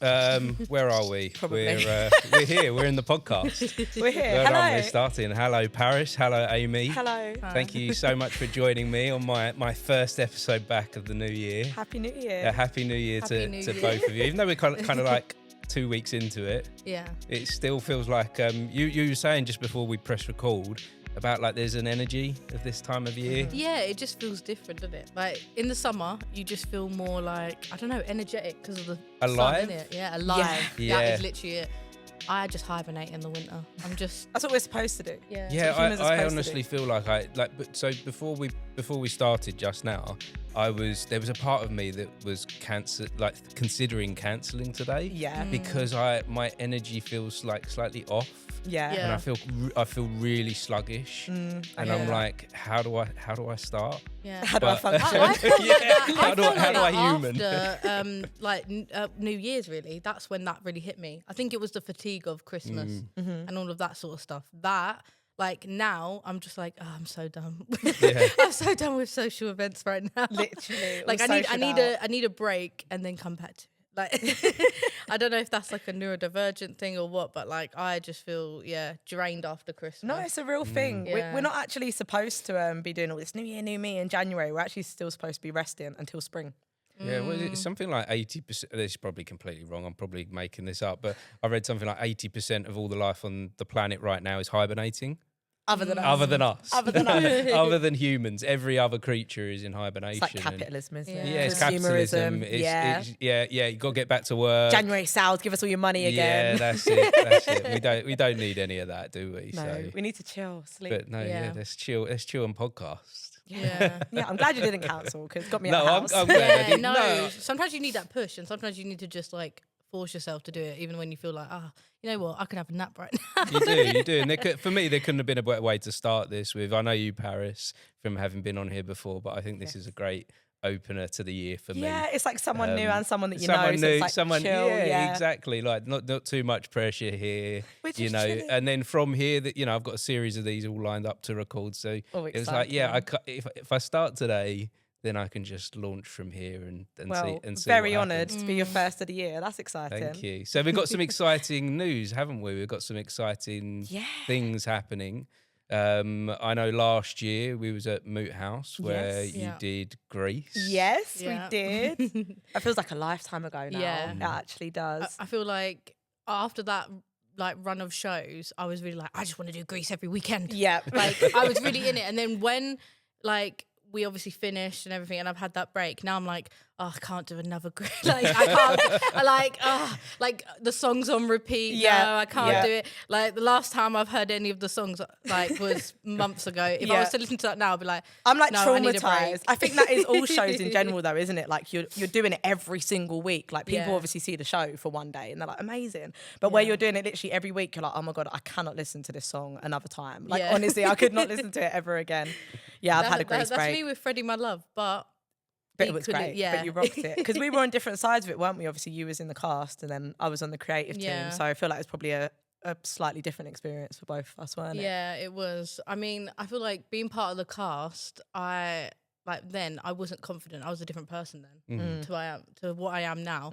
Where are we? Probably. We're here. We're in the podcast. We're here. Well Hello. done, we're starting. Hello, Paris. Hello, Amy. Hello. Thank you so much for joining me on my first episode back of the new year. Happy New Year. Yeah, Happy New Year Happy to New Year. both of you. Even though we're kind of like 2 weeks into it, Yeah. it still feels like you were saying just before we press record about like there's an energy of this time of year. Yeah, it just feels different, doesn't it? Like in the summer, you just feel more like, I don't know, energetic because of the Alive? sun, innit? Yeah, alive. Yeah. That is literally it. I just hibernate in the winter. That's what we're supposed to do. Yeah. Yeah, what humans are I supposed to honestly do. feel like but so before we started just now, there was a part of me that was considering cancelling today. Yeah. Because my energy feels like slightly off. Yeah. And I feel really sluggish, and I'm like, how do I start? Yeah. How do I function? I felt like that. How I do felt I like that human? after New Year's, really. That's when that really hit me. I think it was the fatigue of Christmas and all of that sort of stuff. That, like, now I'm just like, oh, I'm so done. Yeah. I'm so done with social events right now. Literally. Like all I socied out. need a break and then come back to it. Like I don't know if that's like a neurodivergent thing or what, but like I just feel drained after Christmas. No, it's a real thing. Yeah. We're not actually supposed to be doing all this New Year, New Me in January. We're actually still supposed to be resting until spring. Yeah, well, it's something like 80%. This is probably completely wrong. I'm probably making this up, but I read something like 80% of all the life on the planet right now is hibernating. Other than us. Other than us. Other than us. Other than humans. Every other creature is in hibernation. It's like capitalism, isn't it? Yeah, it's capitalism. Consumerism. Yeah, you got to get back to work. January sales, give us all your money again. Yeah, that's it. We don't need any of that, do we? No, So, we need to chill, sleep. but no, let's chill and podcast. Yeah. Yeah, I'm glad you didn't cancel because it got me No, out of the house. I'm glad I Yeah, didn't. no. Sometimes you need that push, and sometimes you need to just like force yourself to do it, even when you feel like, you know what, I can have a nap right now. You do. And for me, there couldn't have been a better way to start this with. I know you, Paris, from having been on here before, but I think this is a great opener to the year for me. Yeah, it's like someone new and someone that you someone know. So new, it's like someone chill, yeah. exactly. Like not too much pressure here, We're you just know. chilling. And then from here, that I've got a series of these all lined up to record. So Oh, it was like, exciting. if I start today, then I can just launch from here and Well, see. very what honoured happens. to be your first of the year. That's exciting. Thank you. So we've got some exciting news, haven't we? We've got some exciting things happening. I know last year we was at Moot House where Yes. you did Grease. Yes, Yeah. we did. It feels like a lifetime ago now. Yeah. It actually does. I feel like after that like run of shows, I was really like, I just want to do Grease every weekend. Yeah. Like I was really in it. And then when like we obviously finished and everything and I've had that break, now I'm like, I can't do another Grease. Like I can't like the songs on repeat. Yeah. No, I can't Yeah. do it. Like the last time I've heard any of the songs like was months ago. If I was to listen to that now, I'd be like, I'm like no, I need a break. traumatized. I think that is all shows in general though, isn't it? Like you're doing it every single week. Like people Yeah. obviously see the show for one day and they're like, amazing. But where you're doing it literally every week, you're like, oh my God, I cannot listen to this song another time. Like Yeah. honestly, I could not listen to it ever again. Yeah, I've had a Grease That's break. me with Freddie My Love, but But it was equally, great. yeah. But you rocked it. Because we were on different sides of it, weren't we? Obviously, you was in the cast and then I was on the creative Yeah. team. So I feel like it's probably a slightly different experience for both of us, weren't it? Yeah, it was. I mean, I feel like being part of the cast, I wasn't confident. I was a different person then to what I am now.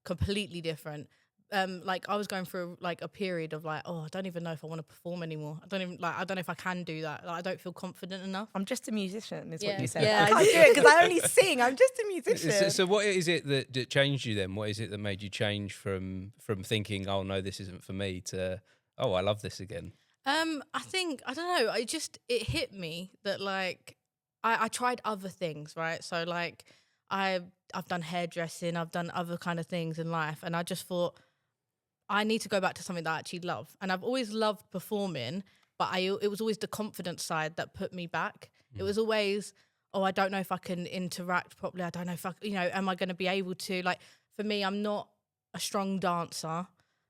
Completely different. Like I was going through like a period of like, I don't even know if I want to perform anymore. I don't know if I can do that. Like, I don't feel confident enough. I'm just a musician, is what Yeah. you said. Yeah, I can't do it because I only sing. I'm just a musician. So what is it that changed you then? What is it that made you change from thinking, oh no, this isn't for me, to I love this again? I think, I don't know, it hit me that like I tried other things, right? So like I've done hairdressing, I've done other kind of things in life, and I just thought I need to go back to something that I actually love. And I've always loved performing, but it was always the confidence side that put me back. It was always, I don't know if I can interact properly. I don't know if am I going to be able to? Like, for me, I'm not a strong dancer.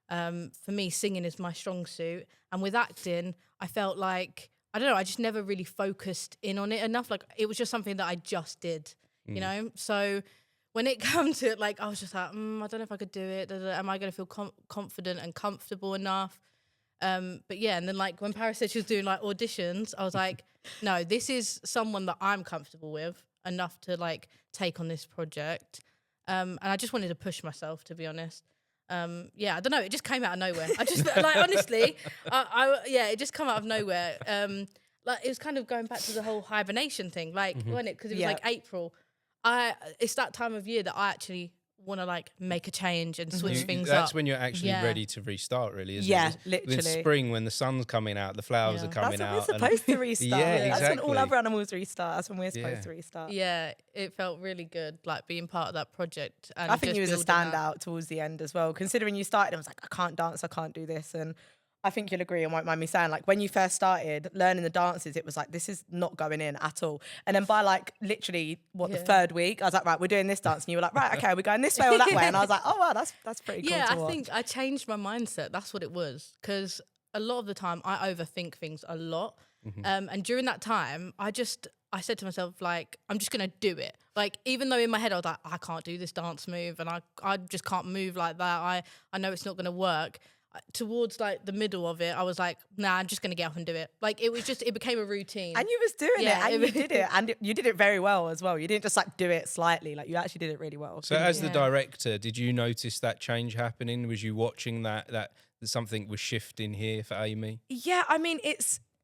For me, singing is my strong suit. And with acting, I felt like, I don't know, I just never really focused in on it enough. Like, it was just something that I just did, you know? So when it comes to it, like, I was just like, I don't know if I could do it. Am I going to feel confident and comfortable enough? But yeah, and then like when Paris said she was doing like auditions, I was like, no, this is someone that I'm comfortable with enough to like take on this project. And I just wanted to push myself, to be honest. I don't know. It just came out of nowhere. I just like honestly, it just came out of nowhere. Like it was kind of going back to the whole hibernation thing, like wasn't it? Because it was like April. It's that time of year that I actually want to like make a change and switch things up. That's when you're actually ready to restart, really, isn't it? Yeah, literally. In spring, when the sun's coming out, the flowers are coming out. That's when we're supposed to restart. Yeah, exactly. That's when all other animals restart. That's when we're supposed to restart. Yeah, it felt really good, like being part of that project. And I think you was a building standout towards the end as well, considering you started. I was like, I can't dance, I can't do this, and I think you'll agree and won't mind me saying, like, when you first started learning the dances, it was like, this is not going in at all. And then by like literally the third week, I was like, right, we're doing this dance, and you were like, right, okay, we're going this way or that way, and I was like, oh wow, that's pretty cool. Yeah, to watch. I think I changed my mindset. That's what it was, because a lot of the time I overthink things a lot, and during that time, I said to myself, like, I'm just gonna do it. Like, even though in my head I was like, I can't do this dance move, and I just can't move like that. I know it's not gonna work. Towards like the middle of it, I was like, nah, I'm just gonna get up and do it. Like it became a routine. And you was doing it, and you did it, and you did it very well as well. You didn't just like do it slightly, like you actually did it really well. So as the director, did you notice that change happening? Was you watching that something was shifting here for Amy? Yeah, I mean,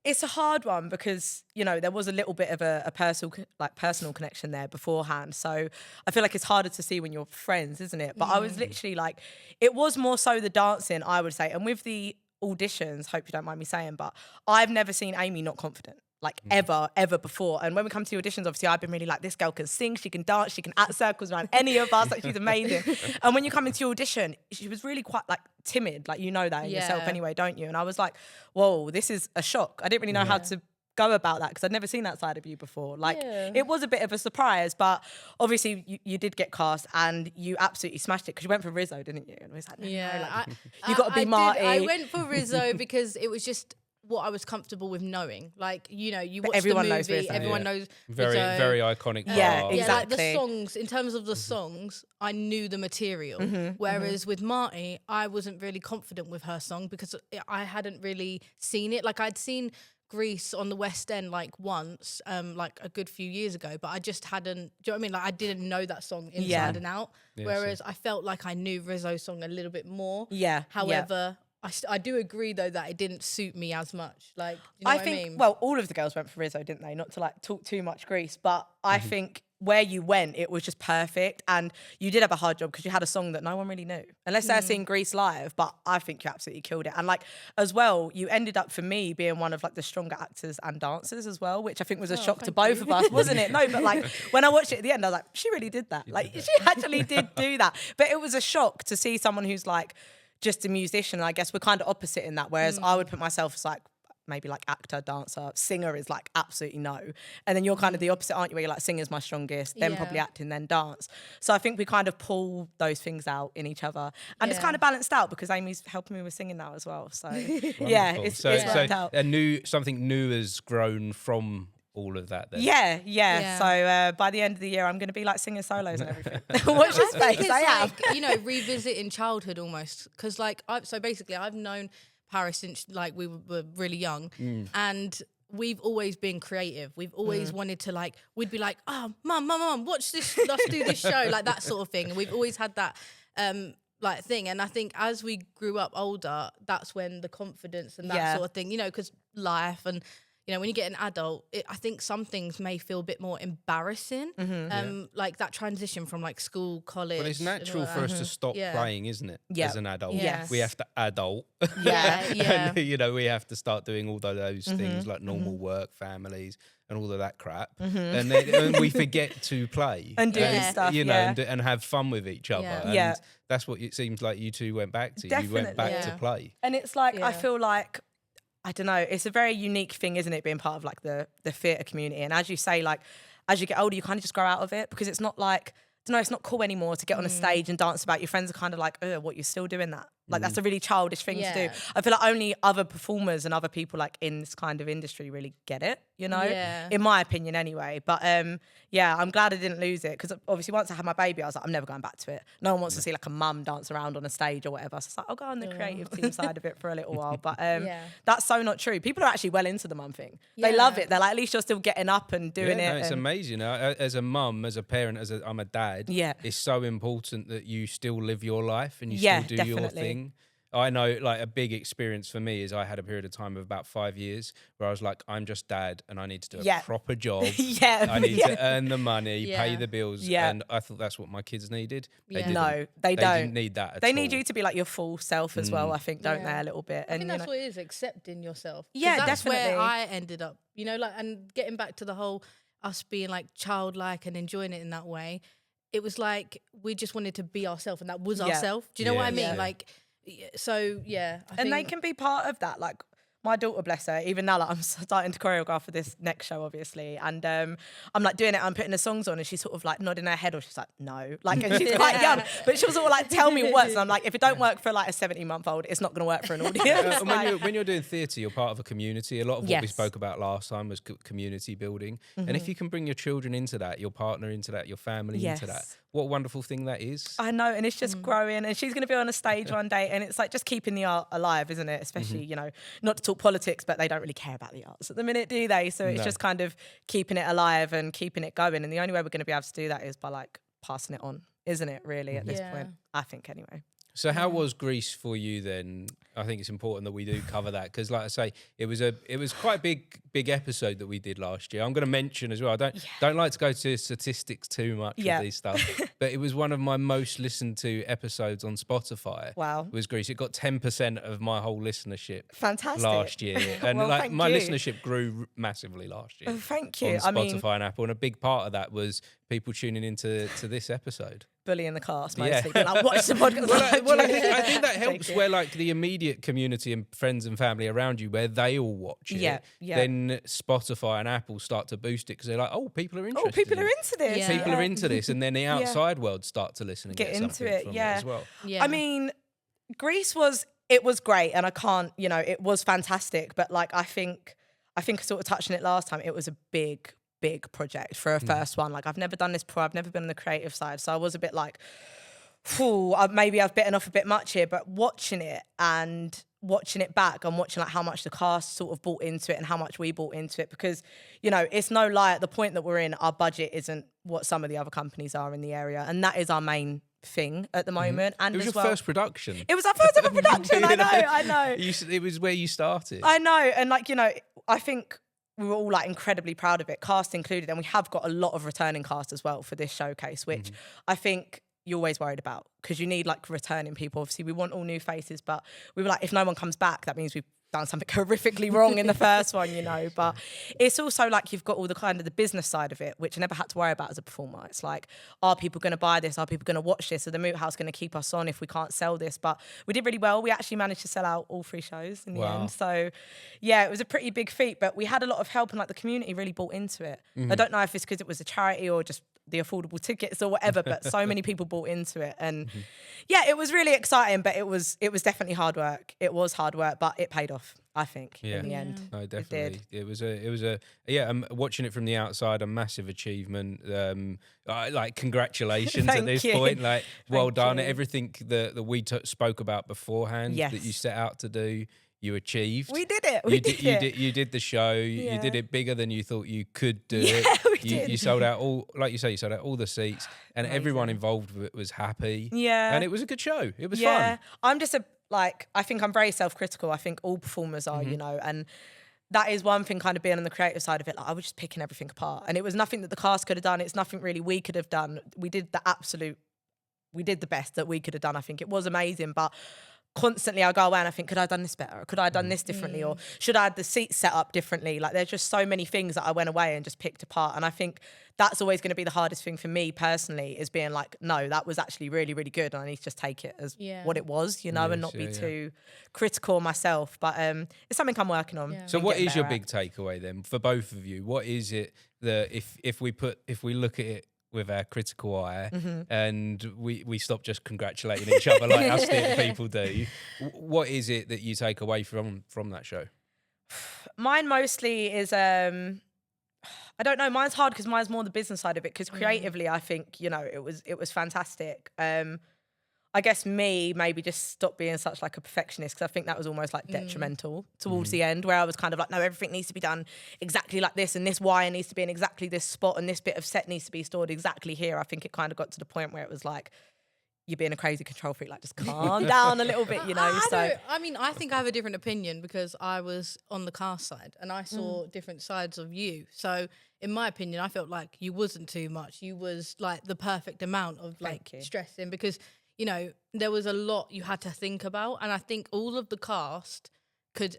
it's a hard one because, you know, there was a little bit of a personal connection there beforehand. So I feel like it's harder to see when you're friends, isn't it? But I was literally like, it was more so the dancing, I would say. And with the auditions, hope you don't mind me saying, but I've never seen Amy not confident. Like ever before. And when we come to the auditions, obviously I've been really like, this girl can sing, she can dance, she can act circles around any of us, like she's amazing. And when you come into your audition, she was really quite like timid, like you know that in yourself anyway, don't you? And I was like, whoa, this is a shock. I didn't really know how to go about that because I'd never seen that side of you before. Like it was a bit of a surprise, but obviously you did get cast and you absolutely smashed it because you went for Rizzo, didn't you? And it was like, you got to be Marty. I went for Rizzo because it was just what I was comfortable with knowing. Like, you know, you watch everyone the movie, knows Rizzo. everyone knows very, Rizzo. very iconic. Yeah, part. exactly. Yeah, like the songs, in terms of the songs, I knew the material. Whereas with Marty, I wasn't really confident with her song because I hadn't really seen it. Like I'd seen Grease on the West End like once, like a good few years ago, but I just hadn't, do you know what I mean? Like I didn't know that song inside and out. Yeah, whereas I felt like I knew Rizzo's song a little bit more. Yeah. However, I do agree though that it didn't suit me as much. Like, you know what I mean? Well, all of the girls went for Rizzo, didn't they? Not to like talk too much Grease, but I think where you went, it was just perfect. And you did have a hard job because you had a song that no one really knew, unless they're seeing Grease live. But I think you absolutely killed it. And like, as well, you ended up for me being one of like the stronger actors and dancers as well, which I think was a shock to both of us, wasn't it? No, but like when I watched it at the end, I was like, she really did that. Like she actually did do that. But it was a shock to see someone who's like just a musician. I guess we're kind of opposite in that. Whereas I would put myself as like, maybe like actor, dancer, singer is like absolutely no. And then you're kind of the opposite, aren't you? Where you're like singer's my strongest, then probably acting, then dance. So I think we kind of pull those things out in each other. And it's kind of balanced out because Amy's helping me with singing now as well. So yeah, it's worked out. Something new has grown from all of that then. Yeah. So by the end of the year, I'm going to be like singing solos and everything. Watch your space. I am. Like, you know, revisiting childhood almost. Because like, I've known Paris since like we were really young, and we've always been creative. We've always wanted to like, we'd be like, oh, mum, watch this, let's do this show, like that sort of thing. And we've always had that like thing. And I think as we grew up older, that's when the confidence and that sort of thing, you know, because life and, you know, when you get an adult, I think some things may feel a bit more embarrassing, like that transition from like school, college. But it's natural for us to stop playing, isn't it? Yeah. As an adult, Yes. we have to adult. Yeah. And, you know, we have to start doing all those things like normal work, families, and all of that crap. And then we forget to play and do stuff, you know, and have fun with each other. Yeah. And that's what it seems like you two went back to. Definitely. You went back to play. And it's like, I feel like, I don't know, it's a very unique thing, isn't it, being part of like the theatre community. And as you say, like, as you get older, you kind of just grow out of it because it's not like, I don't know, it's not cool anymore to get on a stage and dance about. Your friends are kind of like, oh, what, you're still doing that? Like, that's a really childish thing to do. I feel like only other performers and other people like in this kind of industry really get it, you know, in my opinion anyway. But yeah, I'm glad I didn't lose it because obviously once I had my baby, I was like, I'm never going back to it. No one wants to see like a mum dance around on a stage or whatever. So it's like, I'll go on the creative team side of it for a little while. But that's so not true. People are actually well into the mum thing. They love it. They're like, at least you're still getting up and doing it. No, it's amazing. As a mum, as a parent, I'm a dad. dad, Yeah. it's so important that you still live your life and you Yeah, still do your definitely. thing. I know, like, a big experience for me is I had a period of time of about 5 years where I was like, I'm just dad and I need to do a Yeah. proper job. Yeah. I need Yeah. to earn the money, pay Yeah. the bills. Yeah. And I thought that's what my kids needed. They Yeah. didn't. No, they They don't. didn't need that at They all. need you to be like your full self as well, I think, don't they, Yeah. a little bit? I think And, that's what it is, accepting yourself. 'Cause Yeah, that's definitely. where I ended up, you know, like, and getting back to the whole us being like childlike and enjoying it in that way. It was like we just wanted to be ourselves, and that was Yeah. ourselves. Do you know what I Yes, mean? yeah. Like, so yeah, I and they think, can be part of that. Like my daughter, bless her, even now, like I'm starting to choreograph for this next show, obviously, and I'm like doing it. I'm putting the songs on, and she's sort of like nodding her head, or she's like, no, like, and she's quite young, but she'll sort of like tell me words, and I'm like, if it don't work for like a 17-month-old, it's not going to work for an audience. And when you're doing theatre, you're part of a community. A lot of what we Yes. spoke about last time was community building. And if you can bring your children into that, your partner into that, your family into that, Yes. what a wonderful thing that is. I know, and it's just growing, and she's going to be on a stage one day, and it's like just keeping the art alive, isn't it? Especially, you know, not to talk politics, but they don't really care about the arts at the minute, do they? So it's No. just kind of keeping it alive and keeping it going, and the only way we're going to be able to do that is by like passing it on, isn't it? Really, at this Yeah. point, I think anyway. So how was Greece for you then? I think it's important that we do cover that because, like I say, it was quite a big episode that we did last year. I'm going to mention as well. I don't like to go to statistics too much with these stuff, but it was one of my most listened to episodes on Spotify. Wow. Was Greece? It got 10% of my whole listenership. Fantastic. Last year, and Well, like thank my you. listenership grew massively last year. Oh, thank you. On I Spotify mean, and Apple, and a big part of that was people tuning into this episode. bullying the cast Yeah. mostly. Being like, watch the podcast. Well, I think that helps Joking. where like the immediate community and friends and family around you, where they all watch it. Yeah, yeah. Then Spotify and Apple start to boost it because they're like, oh, people are interested. Oh, people in are it. into this. Yeah. People are into this, and then the outside world start to listen and Get get into something it, from yeah. it as well. yeah. I mean, Greece was great, and I can't, you know, it was fantastic. But like, I think I sort of touched on it last time. It was a big project for a first one. Like, I've never done this before. I've never been on the creative side, so I was a bit like, phew, maybe I've bitten off a bit much here. But watching it back and watching like how much the cast sort of bought into it and how much we bought into it, because, you know, it's no lie, at the point that we're in, our budget isn't what some of the other companies are in the area, and that is our main thing at the moment. And It was as your well, first production. it was our first ever production. I know. It was where you started. I know. And like, you know, I think we were all like incredibly proud of it, cast included. And we have got a lot of returning cast as well for this showcase, which I think you're always worried about, because you need like returning people. Obviously, we want all new faces, but we were like, if no one comes back, that means we've done something horrifically wrong in the first one, you know. But it's also like you've got all the kind of the business side of it, which I never had to worry about as a performer. It's like, are people going to buy this? Are people going to watch this? Are the Moot House going to keep us on if we can't sell this? But we did really well. We actually managed to sell out all 3 shows in the Wow. end. So yeah, it was a pretty big feat, but we had a lot of help, and like the community really bought into it. I don't know if it's because it was a charity or just the affordable tickets or whatever, but so many people bought into it. And yeah, it was really exciting, but it was definitely hard work. It was hard work, but it paid off, I think, in the end. No, did. definitely. It was watching it from the outside, a massive achievement. Like, congratulations at Thank this you. point. Like, well Thank done. you. Everything that we spoke about beforehand that you Yes. set out to do, you achieved. We did it. We did it. You did the show. You Yeah. did it bigger than you thought you could do Yeah, it. we did. You sold out all, like you say, you sold out all the seats, and everyone involved with it was happy. Yeah. And it was a good show. It was Yeah. fun. I'm just I think I'm very self-critical. I think all performers are, you know, and that is one thing, kind of being on the creative side of it. Like, I was just picking everything apart, and it was nothing that the cast could have done. It's nothing really we could have done. We did the best that we could have done. I think it was amazing, but constantly I go away and I think, could I have done this better? Or could I have done this differently? Or should I have the seats set up differently? Like, there's just so many things that I went away and just picked apart. And I think that's always going to be the hardest thing for me personally, is being like, no, that was actually really, really good, and I need to just take it as what it was, you know, and not be too critical of myself. But it's something I'm working on. So and what getting is your better big takeaway then for both of you? What is it that if we look at it with our critical eye and we stop just congratulating each other like us theatre people do, what is it that you take away from that show? Mine mostly is I don't know, mine's hard because mine's more the business side of it, because creatively I think, you know, it was fantastic. I guess me maybe just stop being such like a perfectionist, because I think that was almost like detrimental towards the end, where I was kind of like, no, everything needs to be done exactly like this, and this wire needs to be in exactly this spot, and this bit of set needs to be stored exactly here. I think it kind of got to the point where it was like, you're being a crazy control freak, like just calm down a little bit, you know. I think I have a different opinion because I was on the cast side and I saw different sides of you. So in my opinion, I felt like you wasn't too much. You was like the perfect amount of like stressing, because, you know, there was a lot you had to think about. And I think all of the cast could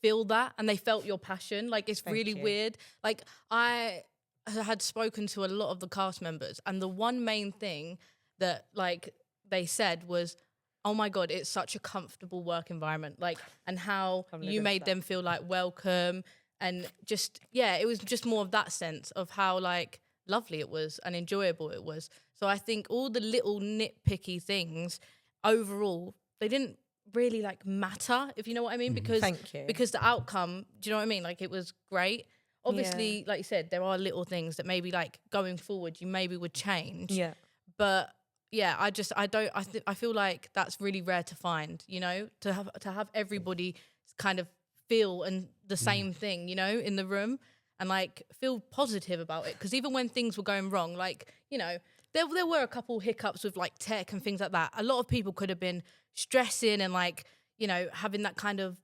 feel that, and they felt your passion. Like, it's really weird. Like, I had spoken to a lot of the cast members, and the one main thing that like they said was, oh my God, it's such a comfortable work environment. Like, and how you made them feel like welcome, and just, yeah, it was just more of that sense of how like lovely it was and enjoyable it was. So I think all the little nitpicky things overall, they didn't really like matter, if you know what I mean, because because the outcome, do you know what I mean? Like, it was great. Obviously, like you said, there are little things that maybe like going forward you maybe would change. Yeah. But yeah, I feel like that's really rare to find, you know, to have everybody kind of feel and the same thing, you know, in the room, and like feel positive about it. Because even when things were going wrong, like, you know, there were a couple hiccups with like tech and things like that. A lot of people could have been stressing and like, you know, having that kind of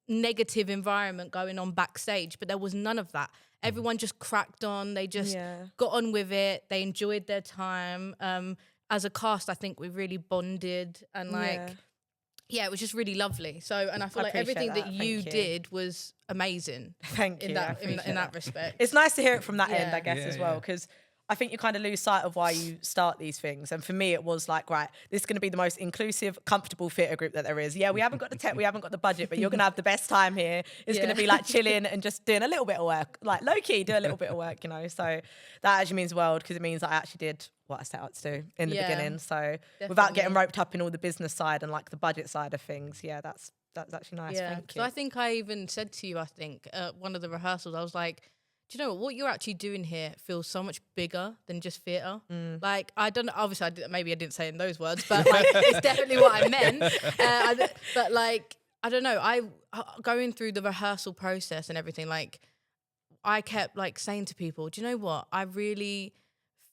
negative environment going on backstage, but there was none of that. Everyone just cracked on. They just got on with it. They enjoyed their time. As a cast, I think we really bonded, and like, it was just really lovely. So, and I feel like everything that you did was amazing. Thank you. In that respect. It's nice to hear it from that end, I guess, as well, because I think you kind of lose sight of why you start these things. And for me, it was like, right, this is going to be the most inclusive, comfortable theatre group that there is. Yeah, we haven't got the tech, we haven't got the budget, but you're going to have the best time here. It's going to be like chilling and just doing a little bit of work, like low key, do a little bit of work, you know. So that actually means the world, because it means I actually did what I set out to do in the beginning. So without getting roped up in all the business side and like the budget side of things, that's actually nice. Thank you. So I think I even said to you, I think one of the rehearsals, I was like, do you know what you're actually doing here feels so much bigger than just theatre? Like, I don't know, obviously maybe I didn't say it in those words, but like, it's definitely what I meant. But like, I don't know, going through the rehearsal process and everything, like, I kept like saying to people, do you know what? I really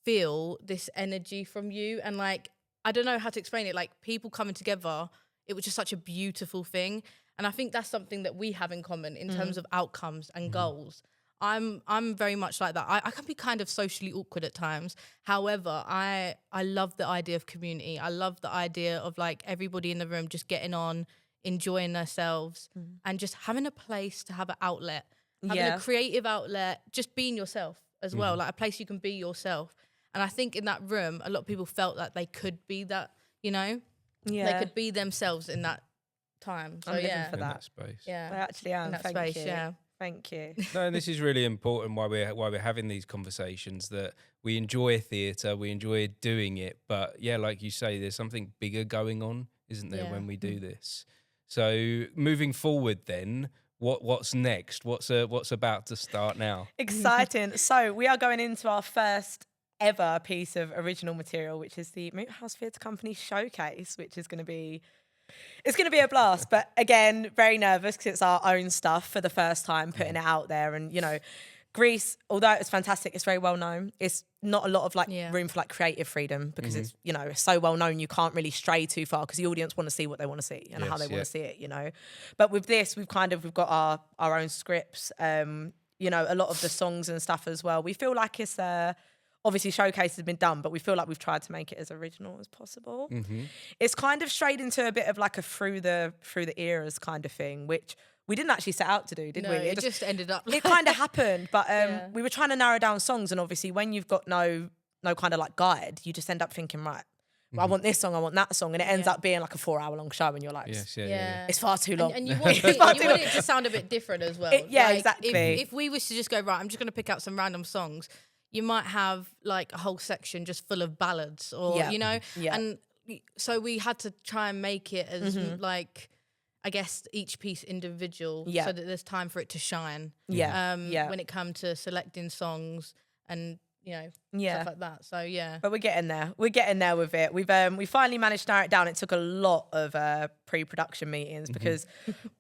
feel this energy from you. And like, I don't know how to explain it. Like, people coming together, it was just such a beautiful thing. And I think that's something that we have in common in terms of outcomes and goals. I'm very much like that. I can be kind of socially awkward at times. However, I love the idea of community. I love the idea of like everybody in the room just getting on, enjoying themselves, and just having a place to have an outlet, having a creative outlet, just being yourself as well, like a place you can be yourself. And I think in that room, a lot of people felt that they could be that, you know, they could be themselves in that time. So I'm living for that space. Yeah, I actually am. In that Thank space, you. yeah. Thank you. No, and this is really important why we're having these conversations, that we enjoy theatre, we enjoy doing it, but yeah, like you say, there's something bigger going on, isn't there, when we do this? So moving forward then, what's next? What's about to start now? Exciting. So we are going into our first ever piece of original material, which is the Moot House Theatre Company Showcase, which is going to be... It's going to be a blast, but again, very nervous because it's our own stuff for the first time, putting it out there. And, you know, Greece, although it's fantastic, it's very well known. It's not a lot of like room for like creative freedom, because it's, you know, it's so well known, you can't really stray too far because the audience want to see what they want to see and how they want to see it, you know. But with this, we've got our own scripts, you know, a lot of the songs and stuff as well. We feel like it's obviously Showcase has been done, but we feel like we've tried to make it as original as possible. It's kind of strayed into a bit of like a through the eras kind of thing, which we didn't actually set out to do, did we? It just ended up. It kind of happened, but we were trying to narrow down songs, and obviously when you've got no kind of like guide, you just end up thinking, right, I want this song, I want that song, and it ends up being like a 4-hour long show, and you're like, it's far too long. And you want it to sound a bit different as well. Exactly. If we was to just go, right, I'm just going to pick out some random songs, you might have like a whole section just full of ballads, or you know, and so we had to try and make it as like, I guess, each piece individual, so that there's time for it to shine. When it comes to selecting songs and, stuff like that. So yeah. But we're getting there. We're getting there with it. We finally managed to narrow it down. It took a lot of pre-production meetings because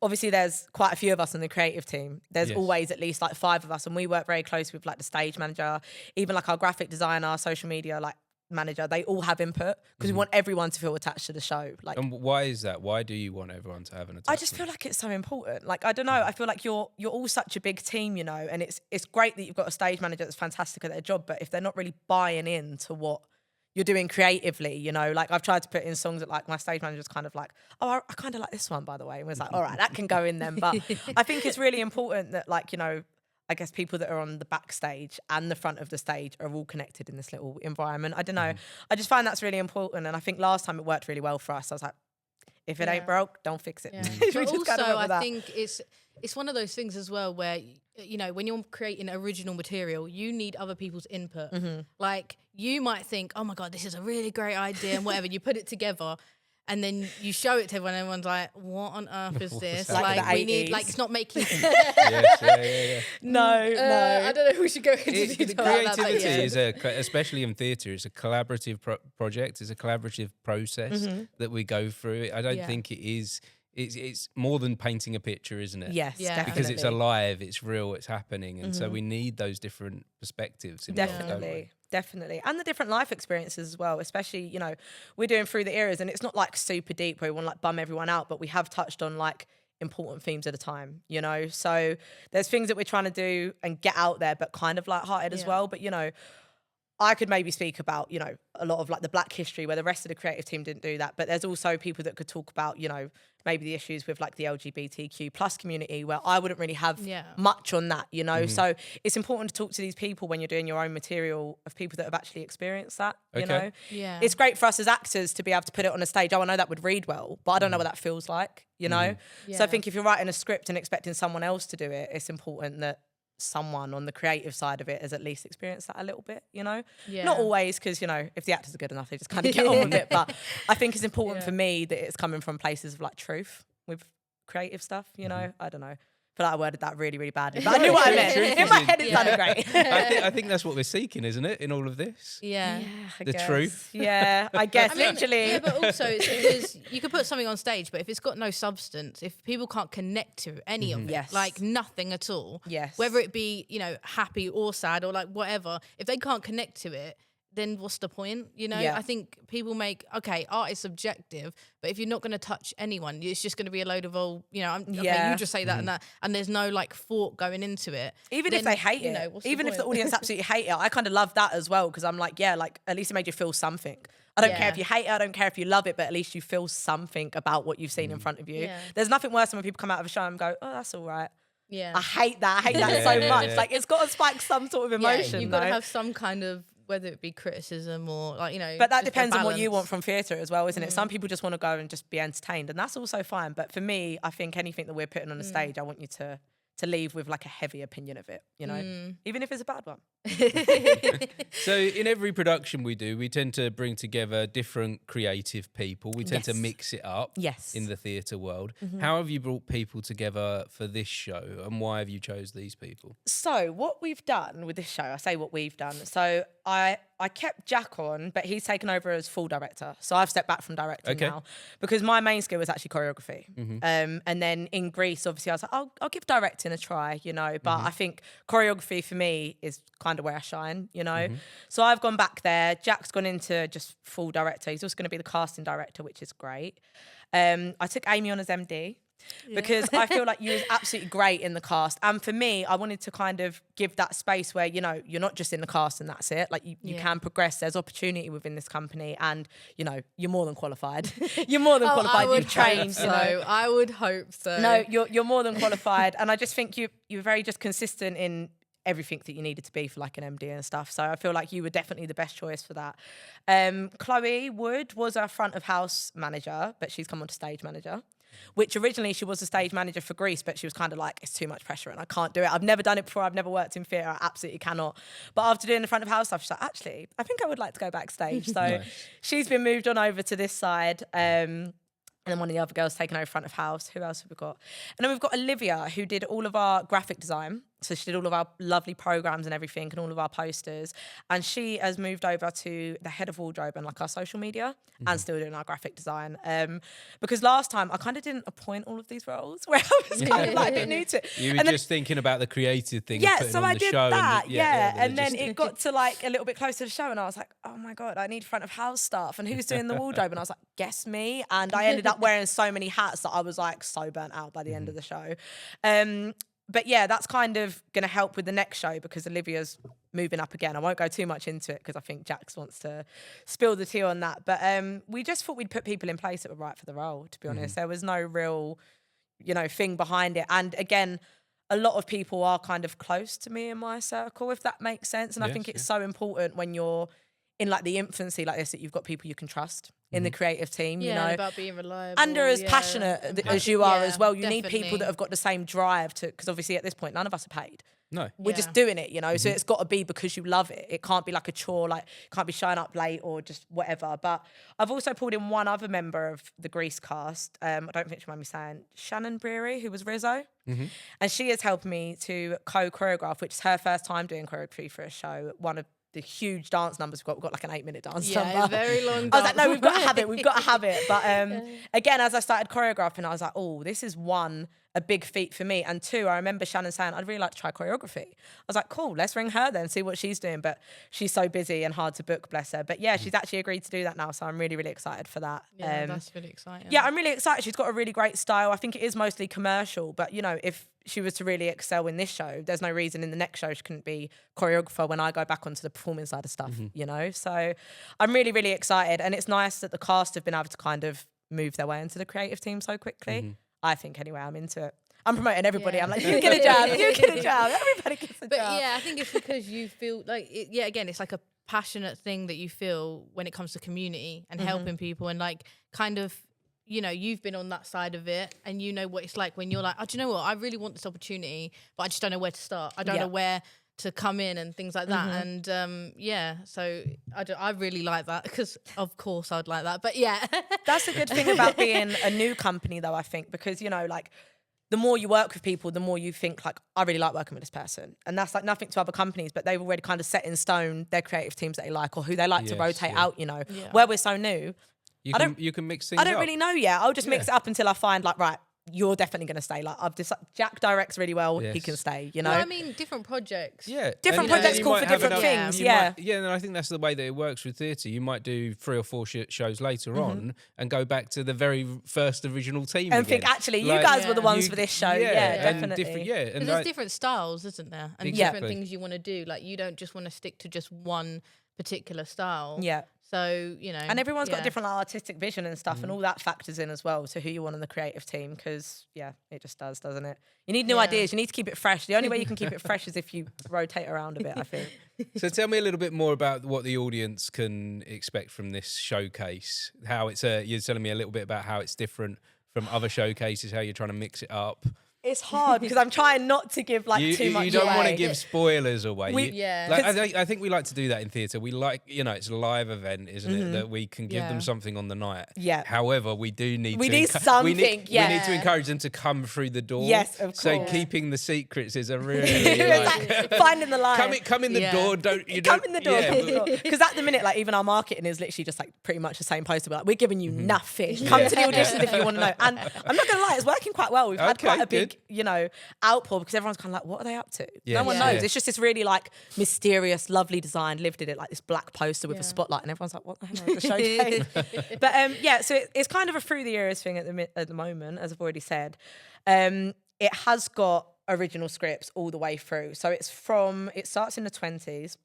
obviously there's quite a few of us on the creative team. There's always at least like 5 of us, and we work very closely with like the stage manager, even like our graphic designer, social media like manager. They all have input because we want everyone to feel attached to the show. Like, and why is that? Why do you want everyone to have an attachment? I just feel like it's so important. Like, I don't know. I feel like you're all such a big team, and it's great that you've got a stage manager that's fantastic at their job, but if they're not really buying into what you're doing creatively, like I've tried to put in songs that like my stage manager's kind of like, oh, I kind of like this one, by the way. And was like, all right, that can go in then. But I think it's really important that like, I guess people that are on the backstage and the front of the stage are all connected in this little environment. I don't know. I just find that's really important. And I think last time it worked really well for us. I was like, if it ain't broke, don't fix it. Yeah. But also, I think it's one of those things as well where, when you're creating original material, you need other people's input. Like, you might think, oh my God, this is a really great idea and whatever. You put it together. And then you show it to everyone, and everyone's like, what on earth is this? Like we need, like, it's not making sense. No. I don't know if we should go into detail about that. Creativity is, especially in theatre, it's a collaborative project. It's a collaborative process that we go through. I don't think it is... It's more than painting a picture, isn't it? Yes, definitely. Because it's alive, it's real, it's happening. And so we need those different perspectives. Definitely. And the different life experiences as well, especially, we're doing Through the Eras, and it's not like super deep where we want to like bum everyone out, but we have touched on like important themes at a time, So there's things that we're trying to do and get out there, but kind of lighthearted as well. But, I could maybe speak about, a lot of like the Black history where the rest of the creative team didn't do that. But there's also people that could talk about, maybe the issues with like the LGBTQ plus community where I wouldn't really have much on that, So it's important to talk to these people when you're doing your own material of people that have actually experienced that, Yeah. It's great for us as actors to be able to put it on a stage. Oh, I know that would read well, but I don't know what that feels like, So I think if you're writing a script and expecting someone else to do it, it's important that someone on the creative side of it has at least experienced that a little bit, Not always, because, if the actors are good enough, they just kind of get on with it. But I think it's important for me that it's coming from places of like truth with creative stuff, I don't know. I feel like I worded that really, really badly. But I knew what I meant. In my head, it sounded great. I think that's what we're seeking, isn't it, in all of this? Yeah. I the guess. Truth. Yeah, I guess, literally. Yeah, but also it's because you could put something on stage, but if it's got no substance, if people can't connect to any of it, like nothing at all, whether it be, happy or sad or like whatever, if they can't connect to it, then what's the point? I think people art is subjective, but if you're not going to touch anyone, it's just going to be a load of old, you just say that and that, and there's no like thought going into it. Even if they hate it, even if the audience absolutely hate it, I kind of love that as well, because I'm like, like at least it made you feel something. I don't care if you hate it, I don't care if you love it, but at least you feel something about what you've seen in front of you. Yeah. There's nothing worse than when people come out of a show and go, oh, that's all right. Yeah. I hate that so much. Like, it's got to spike some sort of emotion. You've got to have some kind of, whether it be criticism or like, But that depends on what you want from theatre as well, isn't it? Some people just want to go and just be entertained, and that's also fine. But for me, I think anything that we're putting on the stage, I want you to leave with like a heavy opinion of it, even if it's a bad one. So in every production we do, we tend to bring together different creative people. We tend to mix it up in the theatre world. How have you brought people together for this show, and why have you chose these people? So what we've done with this show, I say what we've done. So I kept Jack on, but he's taken over as full director. So I've stepped back from directing now, because my main skill was actually choreography. And then in Greece, obviously, I was like, I'll give directing a try, but I think choreography for me is kind of where I shine, So I've gone back there. Jack's gone into just full director. He's also going to be the casting director, which is great. I took Amy on as MD. Because I feel like you was absolutely great in the cast. And for me, I wanted to kind of give that space where, you're not just in the cast and that's it. Like, you can progress. There's opportunity within this company, and, you're more than qualified. You're more than qualified. You've trained. I would hope so. No, you're more than qualified. And I just think you're very just consistent in everything that you needed to be for like an MD and stuff. So I feel like you were definitely the best choice for that. Chloe Wood was our front of house manager, but she's come on to stage manager, which originally she was a stage manager for Greece, but she was kind of like, it's too much pressure and I can't do it. I've never done it before. I've never worked in theatre. I absolutely cannot. But after doing the front of house stuff, she's like, actually, I think I would like to go backstage. So she's been moved on over to this side. And then one of the other girls taken over front of house. Who else have we got? And then we've got Olivia, who did all of our graphic design. So she did all of our lovely programs and everything and all of our posters. And she has moved over to the head of wardrobe and like our social media and still doing our graphic design. Because last time I kind of didn't appoint all of these roles where I was kind of like a bit new to it. You were just thinking about the creative thing. Yeah, of putting so on I the did show that. and And then logistics. it got to like a little bit closer to the show and I was like, oh my God, I need front of house stuff. And who's doing the wardrobe? And I was like, guess me. And I ended up wearing so many hats that I was like so burnt out by the end of the show. But yeah, that's kind of going to help with the next show because Olivia's moving up again. I won't go too much into it because I think Jax wants to spill the tea on that. But we just thought we'd put people in place that were right for the role, to be honest. There was no real, thing behind it. And again, a lot of people are kind of close to me in my circle, if that makes sense. And I think it's so important when you're in like the infancy like this that you've got people you can trust in the creative team, and about being reliable. And are as passionate as you are as well. You need definitely. people that have got the same drive to, because obviously at this point, none of us are paid. No. We're just doing it, So it's got to be because you love it. It can't be like a chore, like can't be showing up late or just whatever. But I've also pulled in one other member of the Grease cast. I don't think you mind me saying, Shannon Breary, who was Rizzo. And she has helped me to co-choreograph, which is her first time doing choreography for a show. One of the huge dance numbers we've got like an 8-minute dance number. Very long dance. I was like, no, we've got to have it. But again, as I started choreographing, I was like, oh, this is a big feat for me. And two, I remember Shannon saying, I'd really like to try choreography. I was like, cool, let's ring her then, see what she's doing. But she's so busy and hard to book, bless her. But yeah, she's actually agreed to do that now. So I'm really, really excited for that. Yeah, that's really exciting. Yeah, I'm really excited. She's got a really great style. I think it is mostly commercial, but if she was to really excel in this show, there's no reason in the next show she couldn't be choreographer when I go back onto the performing side of stuff, So I'm really, really excited. And it's nice that the cast have been able to kind of move their way into the creative team so quickly. I think anyway, I'm into it. I'm promoting everybody. I'm like, you get a job, you get a job. Everybody gets a job. But yeah, I think it's because you feel like, again, it's like a passionate thing that you feel when it comes to community and helping people and like kind of, you've been on that side of it and you know what it's like when you're like, oh, do you know what? I really want this opportunity, but I just don't know where to start. I don't know where to come in and things like that. And so I really like that because of course I'd like that. But yeah. That's a good thing about being a new company though, I think, because, like the more you work with people, the more you think like, I really like working with this person. And that's like nothing to other companies, but they've already kind of set in stone their creative teams that they like or who they like to rotate out, Where we're so new. You can mix things up. I don't really know yet. I'll just mix it up until I find like, right, you're definitely going to stay. Like Jack directs really well. He can stay, Well, I mean, different projects. Yeah. Different projects call for different things. And I think that's the way that it works with theatre. You might do 3 or 4 shows later on and go back to the very first original team and again. think, actually, you guys were the ones for this show. Yeah, definitely. And there's different styles, isn't there? And different things you want to do. Like, you don't just want to stick to just one particular style. Yeah. So, And everyone's got a different artistic vision and stuff, and all that factors in as well to who you want on the creative team, because, it just does, doesn't it? You need new ideas. You need to keep it fresh. The only way you can keep it fresh is if you rotate around a bit, I think. So tell me a little bit more about what the audience can expect from this showcase. How it's you're telling me a little bit about how it's different from other showcases, how you're trying to mix it up. It's hard because I'm trying not to give too much. You don't away. want to give spoilers away. I think we like to do that in theatre. We like, it's a live event, isn't it? That we can give them something on the night. Yeah. However, we do need we need something. We need to encourage them to come through the door. Yes, of course. So keeping the secrets is a really finding the line. Come in the door. Come in the door. Because at the minute, even our marketing is literally just pretty much the same poster. We're giving you nothing. Come to the auditions if you want to know. And I'm not gonna lie, it's working quite well. We've had quite a big, outpour because everyone's kind of like, what are they up to? No one knows. It's just this really mysterious, lovely design. Liv did it this black poster with a spotlight, and everyone's like, what the hell is the showcase? But so it's kind of a through the ears thing at the moment, as I've already said. It has got original scripts all the way through. So it starts in the 20s.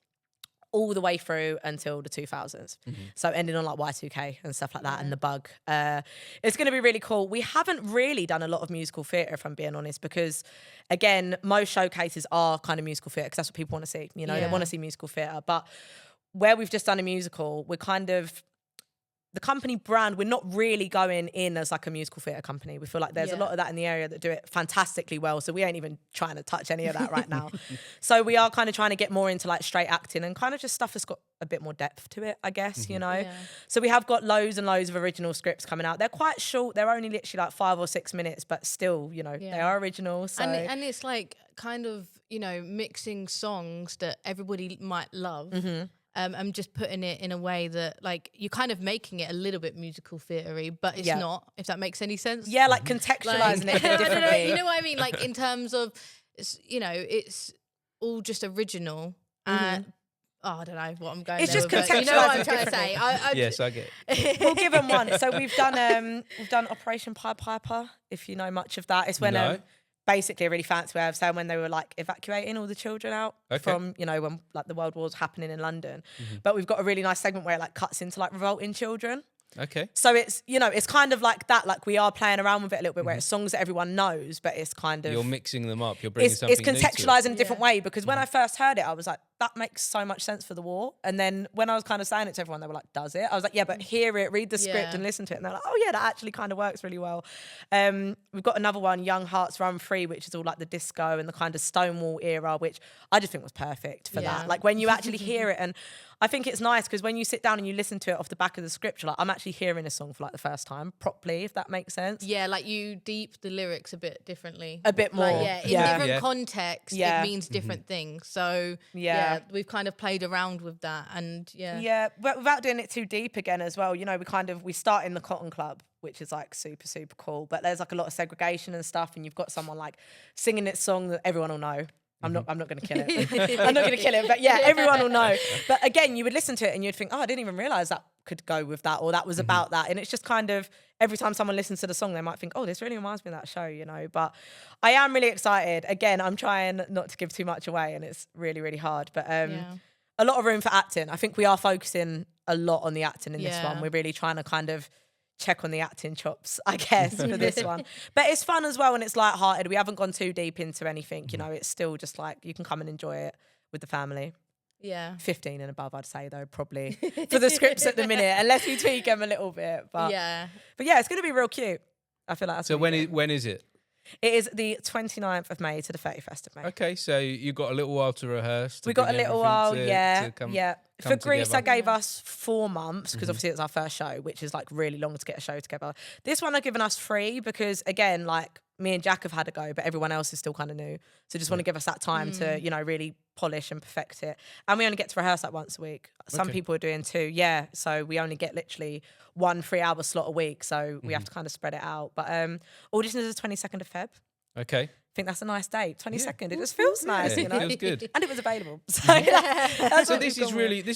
All the way through until the 2000s. So ending on Y2K and stuff like that and The Bug. It's going to be really cool. We haven't really done a lot of musical theatre, if I'm being honest, because, again, most showcases are kind of musical theatre because that's what people want to see. They want to see musical theatre. But where we've just done a musical, we're kind of the company brand, we're not really going in as like a musical theatre company. We feel like there's a lot of that in the area that do it fantastically well. So we ain't even trying to touch any of that right now. So we are kind of trying to get more into like straight acting and kind of just stuff that's got a bit more depth to it, I guess, you know? Yeah. So we have got loads and loads of original scripts coming out. They're quite short. They're only literally like 5 or 6 minutes, but still, you know, they are original. So. And it's like kind of, you know, mixing songs that everybody might love. And just putting it in a way that, like, you're kind of making it a little bit musical theatre-y, but it's not, if that makes any sense. Yeah, like contextualising it a bit I don't know, differently. you know what I mean? Like, in terms of, you know, it's all just original. I don't know what I'm going It's there just with, but you know what I'm contextualising trying to say. Yes, I get it. We'll give them one. So we've done Operation Pied Piper, if you know much of that. It's when No. basically a really fancy way of saying when they were like evacuating all the children out from, you know, when like the World War's happening in London. But we've got a really nice segment where it like cuts into like revolting children. Okay. So it's, you know, it's kind of like that. Like we are playing around with it a little bit where it's songs that everyone knows, but it's kind of... You're mixing them up. You're bringing it's something new to it. contextualised in a different way because when I first heard it, I was like, that makes so much sense for the war. And then when I was kind of saying it to everyone, they were like, does it? I was like, yeah, but hear it, read the script and listen to it. And they're like, oh yeah, that actually kind of works really well. We've got another one, Young Hearts Run Free, which is all like the disco and the kind of Stonewall era, which I just think was perfect for that. Like when you actually hear it, and I think it's nice because when you sit down and you listen to it off the back of the script, you're like, I'm actually hearing a song for like the first time properly, if that makes sense. Yeah, like you deep the lyrics a bit differently. A bit more. Like, in different context, it means different things. So we've kind of played around with that, and but without doing it too deep again as well, you know, we start in the Cotton Club, which is like super, super cool, but there's like a lot of segregation and stuff, and you've got someone like singing this song that everyone will know. I'm not going to kill it. I'm not going to kill it, but yeah, everyone will know. But again, you would listen to it and you'd think, oh, I didn't even realise that could go with that, or that was about that. And it's just kind of, every time someone listens to the song, they might think, oh, this really reminds me of that show, you know. But I am really excited. Again, I'm trying not to give too much away, and it's really, really hard. But a lot of room for acting. I think we are focusing a lot on the acting in this one. We're really trying to kind of check on the acting chops, I guess, for this one. But it's fun as well, and it's lighthearted. We haven't gone too deep into anything, you know. It's still just like you can come and enjoy it with the family. Yeah. 15 and above, I'd say, though, probably for the scripts at the minute, unless we tweak them a little bit. But yeah, it's going to be real cute. I feel like that's so. When is it? It is the 29th of May to the 31st of May. Okay, so you got a little while to rehearse. We got a little while, yeah. For Greece, together. I gave us 4 months because obviously it was our first show, which is like really long to get a show together. This one I've given us 3 because, again, like me and Jack have had a go, but everyone else is still kind of new. So just want to give us that time to, you know, really polish and perfect it. And we only get to rehearse like once a week. Some people are doing 2, so we only get literally 1 3-hour slot a week. So we have to kind of spread it out. But audition is the 22nd of Feb. Okay. I think that's a nice date. 22nd. It just feels nice, you know. It feels good. And it was available. So this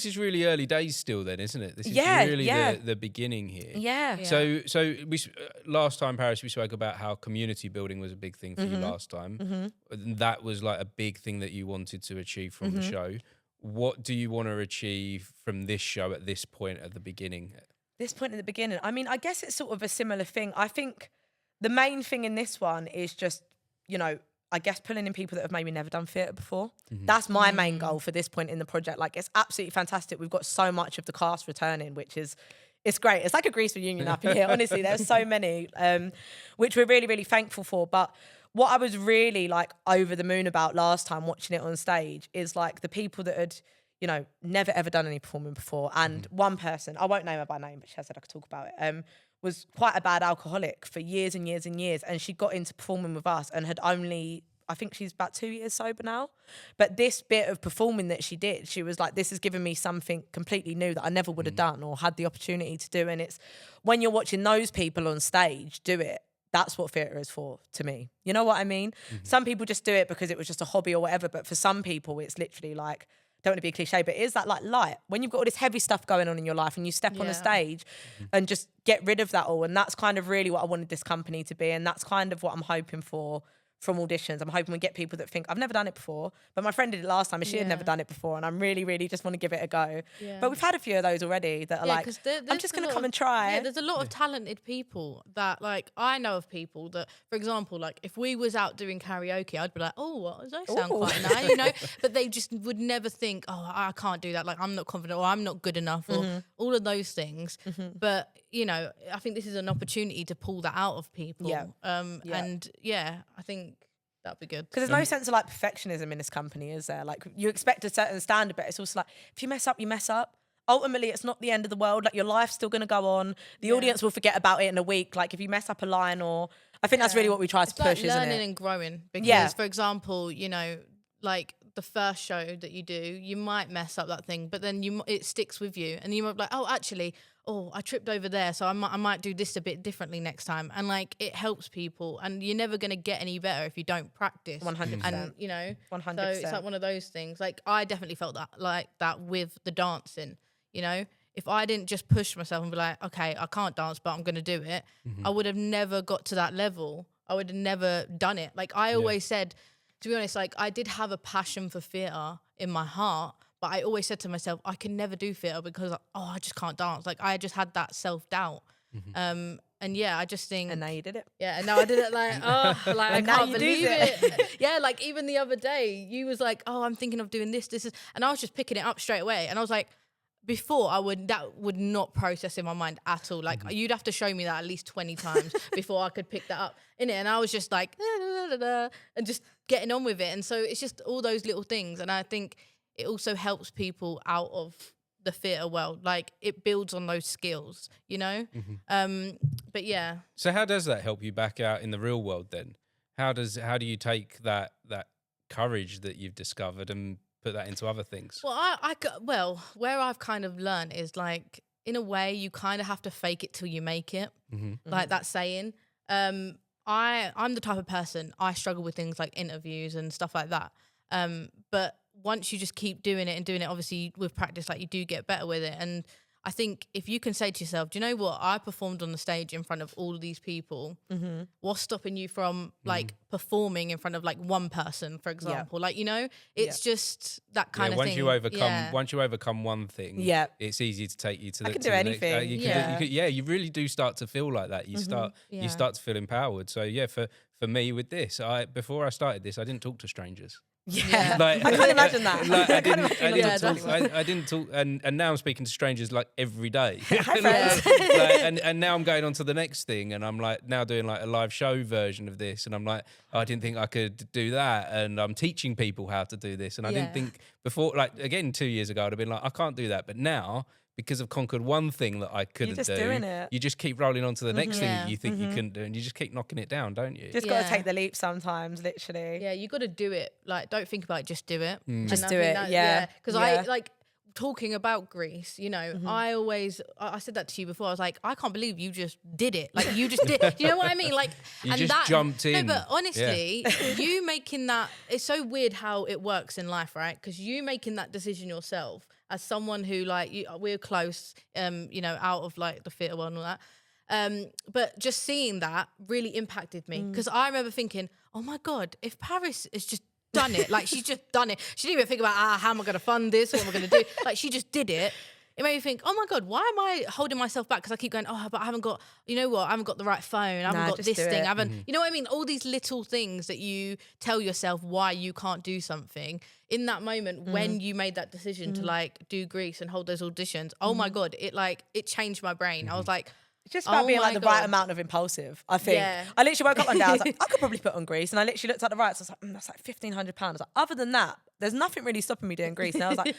is really early days still, then, isn't it? This is really the beginning here. Yeah. So we last time, Paris, we spoke about how community building was a big thing for you last time. That was like a big thing that you wanted to achieve from the show. What do you want to achieve from this show at this point at the beginning? This point at the beginning, I mean, I guess it's sort of a similar thing. I think the main thing in this one is just, you know, I guess pulling in people that have maybe never done theatre before. That's my main goal for this point in the project. Like, it's absolutely fantastic. We've got so much of the cast returning, which is, it's great. It's like a Grease reunion up in here. Honestly, there's so many, which we're really, really thankful for. But what I was really like over the moon about last time watching it on stage is like the people that had, you know, never ever done any performing before. And one person, I won't name her by name, but she has said I could talk about it, was quite a bad alcoholic for years and years and years. And she got into performing with us and had only, I think she's about 2 years sober now. But this bit of performing that she did, she was like, this has given me something completely new that I never would have done or had the opportunity to do. And it's when you're watching those people on stage do it, that's what theatre is for, to me. You know what I mean? Some people just do it because it was just a hobby or whatever. But for some people, it's literally like, don't want to be a cliche, but it is that like light. When you've got all this heavy stuff going on in your life and you step on a stage and just get rid of that all. And that's kind of really what I wanted this company to be. And that's kind of what I'm hoping for from auditions. I'm hoping we get people that think, I've never done it before, but my friend did it last time and she had never done it before, and I'm really, really just want to give it a go. Yeah. But we've had a few of those already that are like, 'cause I'm just going to come and try. try. Yeah, there's a lot of talented people that, like, I know of people that, for example, like, if we was out doing karaoke, I'd be like, oh, what? Those sound quite nice, you know? But they just would never think, oh, I can't do that. Like, I'm not confident, or I'm not good enough, or all of those things. But, you know, I think this is an opportunity to pull that out of people. And yeah, I think that'd be good. Because there's no sense of like perfectionism in this company, is there? Like, you expect a certain standard, but it's also like, if you mess up, you mess up. Ultimately, it's not the end of the world. Like, your life's still going to go on. The audience will forget about it in a week. Like, if you mess up a line, or I think that's really what we try to push, like isn't it? learning and growing. Because, for example, you know, like the first show that you do, you might mess up that thing, but then it sticks with you, and you might be like, oh, actually, I tripped over there, so I might do this a bit differently next time. And like, it helps people, and you're never going to get any better if you don't practice. 100%. And you know, 100%. So it's like one of those things. Like, I definitely felt that with the dancing, you know. If I didn't just push myself and be like, okay, I can't dance, but I'm going to do it, I would have never got to that level. I would have never done it. Like, I always said, to be honest, like, I did have a passion for theatre in my heart, but I always said to myself, I can never do theatre because, I just can't dance. Like, I just had that self-doubt. And yeah, I just think... And now you did it. Yeah, and now I did it like, like, I can't believe it. Yeah, like, even the other day, you was like, I'm thinking of doing this, and I was just picking it up straight away. And I was like, before, that would not process in my mind at all. Like, you'd have to show me that at least 20 times before I could pick that up in it. And I was just like, and just getting on with it. And so it's just all those little things. And I think it also helps people out of the theatre world. Like, it builds on those skills, you know? But yeah. So how does that help you back out in the real world then? How do you take that courage that you've discovered and put that into other things? Well, where I've kind of learned is, like, in a way, you kind of have to fake it till you make it. Like that saying. I'm the type of person, I struggle with things like interviews and stuff like that. But once you just keep doing it, obviously with practice, like, you do get better with it. And I think if you can say to yourself, do you know what? I performed on the stage in front of all of these people. What's stopping you from, like, performing in front of, like, one person, for example? Like, you know, it's just that kind of thing. Once you overcome one thing, it's easy to take you to the... I can do anything. You really do start to feel like that. You start to feel empowered. So yeah, for me with this, before I started this, I didn't talk to strangers. Yeah, like, I can't imagine that. Like, I didn't talk, and now I'm speaking to strangers like every day. Hi, friends. and now I'm going on to the next thing, and I'm like now doing like a live show version of this, and I'm like, I didn't think I could do that, and I'm teaching people how to do this, and I didn't think before, like, again 2 years ago, I'd have been like, I can't do that, but now, because I've conquered one thing that I couldn't do, doing it. You just keep rolling on to the next thing that you think you couldn't do, and you just keep knocking it down, don't you? Just got to take the leap sometimes, literally. Yeah, you got to do it. Like, don't think about it, just do it. Just do it, yeah. Because I, like, talking about Greece, you know, I said that to you before. I was like, I can't believe you just did it. Like, you just did. You know what I mean? Like, you just jumped in. No, but honestly, you making that, it's so weird how it works in life, right? Because you making that decision yourself as someone who, like, we're close, you know, out of, like, the theatre world and all that. But just seeing that really impacted me, because I remember thinking, oh my God, if Paris is just done it, like, she's just done it. She didn't even think about, how am I going to fund this? What am I going to do? Like, she just did it. It made me think, oh my God, why am I holding myself back? Because I keep going, but I haven't got, you know what? I haven't got the right phone. I haven't got this thing. I haven't, you know what I mean? All these little things that you tell yourself why you can't do something. In that moment, when you made that decision to, like, do Greece and hold those auditions, oh my God, it changed my brain. I was like, it's just about being, like, the right amount of impulsive, I think. Yeah. I literally woke up one day, I was like, I could probably put on Greece. And I literally looked at the rights, I was like, that's like £1,500. I was like, other than that, there's nothing really stopping me doing Greece. And I was like,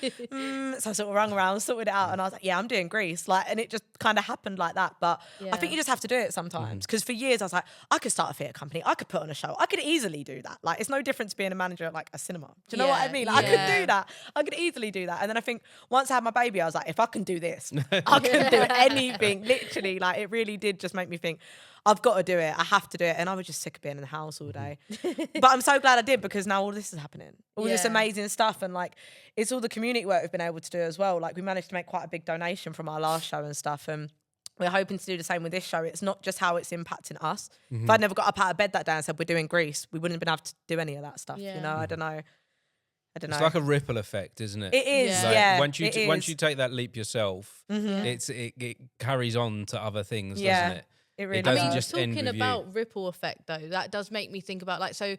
so I sort of rung around, sorted it out. And I was like, yeah, I'm doing Greece. Like, and it just kind of happened like that. But I think you just have to do it sometimes. Because for years I was like, I could start a theatre company. I could put on a show. I could easily do that. Like, it's no difference being a manager at, like, a cinema. Do you know what I mean? Like, I could do that. I could easily do that. And then I think once I had my baby, I was like, if I can do this, I can do anything. Literally, like, it really did just make me think, I've got to do it. I have to do it. And I was just sick of being in the house all day. But I'm so glad I did, because now all this is happening. All this amazing stuff. And, like, it's all the community work we've been able to do as well. Like, we managed to make quite a big donation from our last show and stuff. And we're hoping to do the same with this show. It's not just how it's impacting us. If I'd never got up out of bed that day and said we're doing Grease, we wouldn't have been able to do any of that stuff. You know, I don't know. It's like a ripple effect, isn't it? It is, Like, yeah. Once you take that leap yourself, it carries on to other things, doesn't it? It really doesn't does. just end talking with about you. ripple effect though, that does make me think about like, so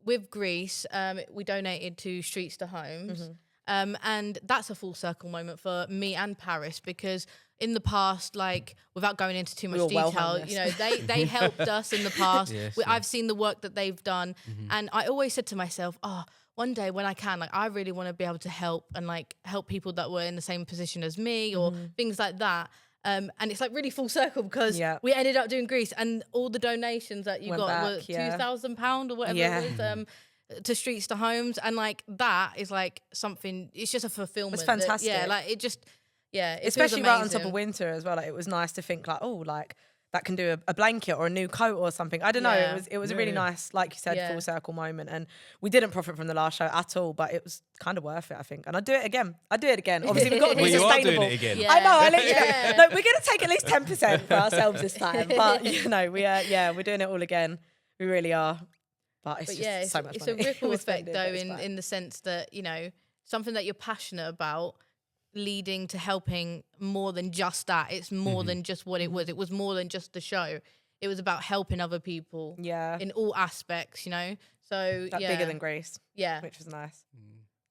with Greece, we donated to Streets to Homes. And that's a full circle moment for me and Paris, because in the past, like without going into too much detail, you know, they helped us in the past. I've seen the work that they've done, and I always said to myself, oh, one day when I can, like I really want to be able to help and like help people that were in the same position as me or things like that. And it's like really full circle, because we ended up doing Greece, and all the donations that you got were £2,000 or whatever it was, to Streets to Homes, and like that is like something. It's just a fulfillment. It's fantastic. Like it just, it especially feels right on top amazing. of winter as well. Like it was nice to think like, oh, like that can do a blanket or a new coat or something. I don't know. It was a really nice, like you said, full circle moment. And we didn't profit from the last show at all, but it was kind of worth it, I think. And I'd do it again. Obviously, we've got to be Well, you are sustainable. doing it again. I know. I literally, no, we're going to take at least 10% for ourselves this time. But you know, we're doing it all again. We really are. But it's just so much it's money. a ripple We're effect spending, though, but it's fine. in the sense that, you know, something that you're passionate about leading to helping more than just that. It's more than just what it was. It was more than just the show. It was about helping other people in all aspects, you know. So bigger than Greece. Yeah. Which was nice.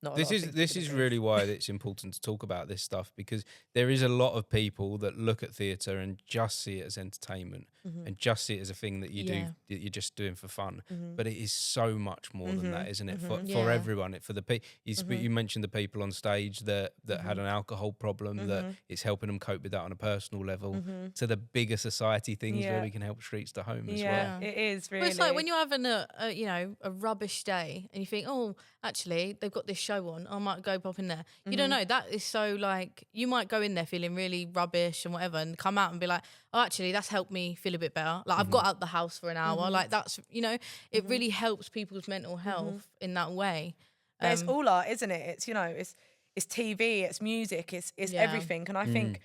Not a This lot of is things this bigger is than really why it's important to talk about this stuff, because there is a lot of people that look at theatre and just see it as entertainment and just see it as a thing that you do, that you're just doing for fun. But it is so much more than that, isn't it? For everyone, for the you mentioned the people on stage that had an alcohol problem, that it's helping them cope with that on a personal level, to the bigger society things where we can help Streets to Home as well. It is really. Well, it's like when you're having a rubbish day and you think, oh, actually they've got this show on, I might go pop in there. You don't know, that is so like, you might go in there feeling really rubbish and whatever, and come out and be like, oh, actually that's helped me feel a bit better. Like I've got out the house for an hour. Like that's, you know, it really helps people's mental health in that way. But it's all art, isn't it? It's, you know, it's TV, it's music, it's everything. And I think,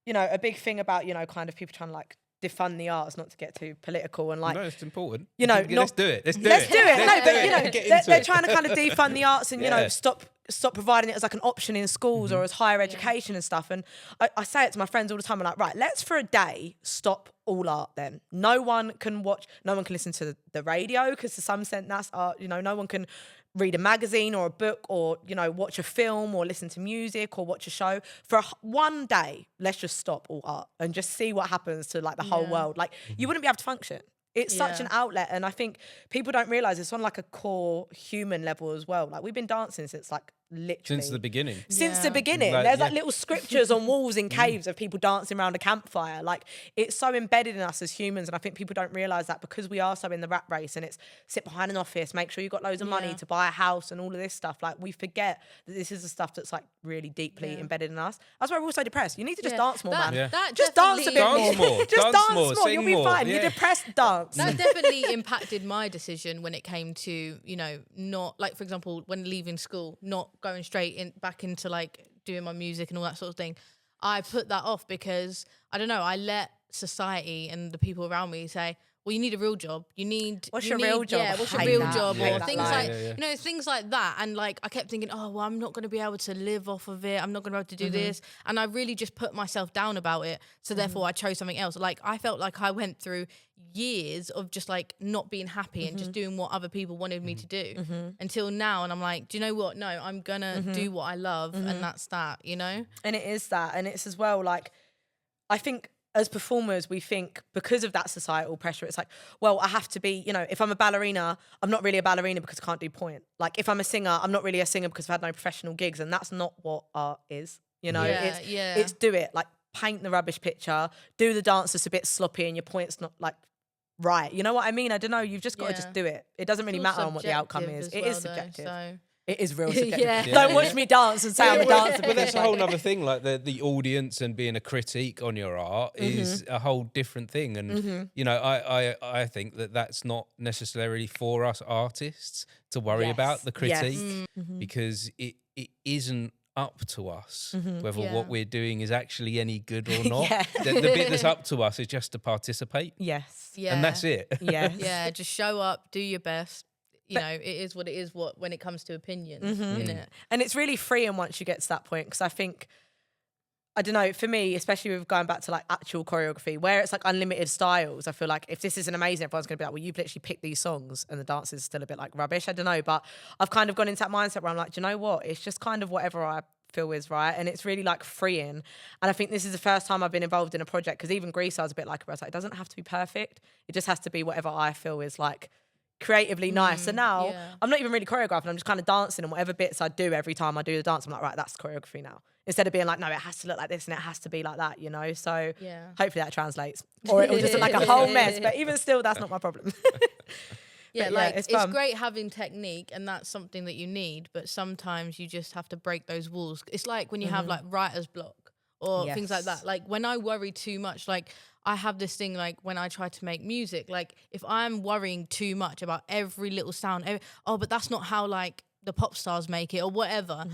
you know, a big thing about, you know, kind of people trying to like defund the arts, not to get too political and like, No, it's important. you know, let's do it. Let's do let's it. do it. No, but you know, Get into they're it. trying to kind of defund the arts and, you know, stop providing it as like an option in schools or as higher education and stuff. And I say it to my friends all the time. I'm like, right, let's for a day stop all art then. No one can listen to the radio, because to some extent that's art. You know, no one can read a magazine or a book or, you know, watch a film or listen to music or watch a show. For one day, let's just stop all art and just see what happens to like the whole world. Like you wouldn't be able to function. It's such an outlet, and I think people don't realise it's on like a core human level as well. Like we've been dancing since like literally Since the beginning. Since the beginning. Like, There's like little scriptures on walls in caves of people dancing around a campfire. Like it's so embedded in us as humans, and I think people don't realise that, because we are so in the rat race and it's sit behind an office, make sure you've got loads of money to buy a house and all of this stuff. Like we forget that this is the stuff that's like really deeply embedded in us. That's why we're all so depressed. You need to just dance more, man. That Just dance a bit definitely- more. Just Dance dance more, more. You'll sing be more. fine. Yeah. You're depressed, dance. That definitely impacted my decision when it came to, you know, not like, for example, when leaving school, not going straight back into like doing my music and all that sort of thing. I put that off because I don't know, I let society and the people around me say, well, you need a real job. What's your real job? Yeah, what's your I hate real that. job? I hate Or that things line. like, you know, things like that. And like, I kept thinking, oh, well, I'm not going to be able to live off of it. I'm not going to be able to do this. And I really just put myself down about it. So therefore I chose something else. Like I felt like I went through years of just like not being happy and just doing what other people wanted me to do until now. And I'm like, do you know what? No, I'm going to do what I love. And that's that, you know? And it is that. And it's as well, like, I think as performers, we think because of that societal pressure, it's like, well, I have to be, you know, if I'm a ballerina, I'm not really a ballerina because I can't do point. Like, if I'm a singer, I'm not really a singer because I've had no professional gigs. And that's not what art is, you know? It's do it, like, paint the rubbish picture, do the dance that's a bit sloppy and your point's not, like, right. You know what I mean? I don't know. You've just got to just do it. It doesn't really It's all matter on what the outcome is. subjective It as is well, though, subjective. so. It is real subjective. Yeah. Don't watch me dance and say I'm a dancer. But that's a whole other thing. Like the audience and being a critique on your art is a whole different thing. And you know, I think that's not necessarily for us artists to worry about the critique, because it isn't up to us whether Yeah. what we're doing is actually any good or not. Yeah. The bit that's up to us is just to participate, Yes. Yeah. and that's it. Yes. Yeah, just show up, do your best. You know, it is what it is when it comes to opinions, innit? And it's really freeing once you get to that point, because I think, I don't know, for me, especially with going back to like actual choreography, where it's like unlimited styles, I feel like if this isn't amazing, everyone's going to be like, well, you've literally picked these songs and the dance is still a bit like rubbish. I don't know, but I've kind of gone into that mindset where I'm like, do you know what? It's just kind of whatever I feel is right. And it's really like freeing. And I think this is the first time I've been involved in a project, because even Grease, I was a bit like, it doesn't have to be perfect. It just has to be whatever I feel is like creatively nice. So now yeah. I'm not even really choreographing, I'm just kind of dancing, and whatever bits I do every time I do the dance, I'm like, right, that's choreography now. Instead of being like, no, it has to look like this and it has to be like that, you know? So Yeah. hopefully that translates. Or it'll just look like a whole mess. But even still, that's not my problem. Yeah, But like it's it's fun. great having technique, and that's something that you need, but sometimes you just have to break those walls. It's like when you have like writer's block or things like Yes. that. Like when I worry too much, like I have this thing, like when I try to make music, like if I'm worrying too much about every little sound, but that's not how like the pop stars make it or whatever.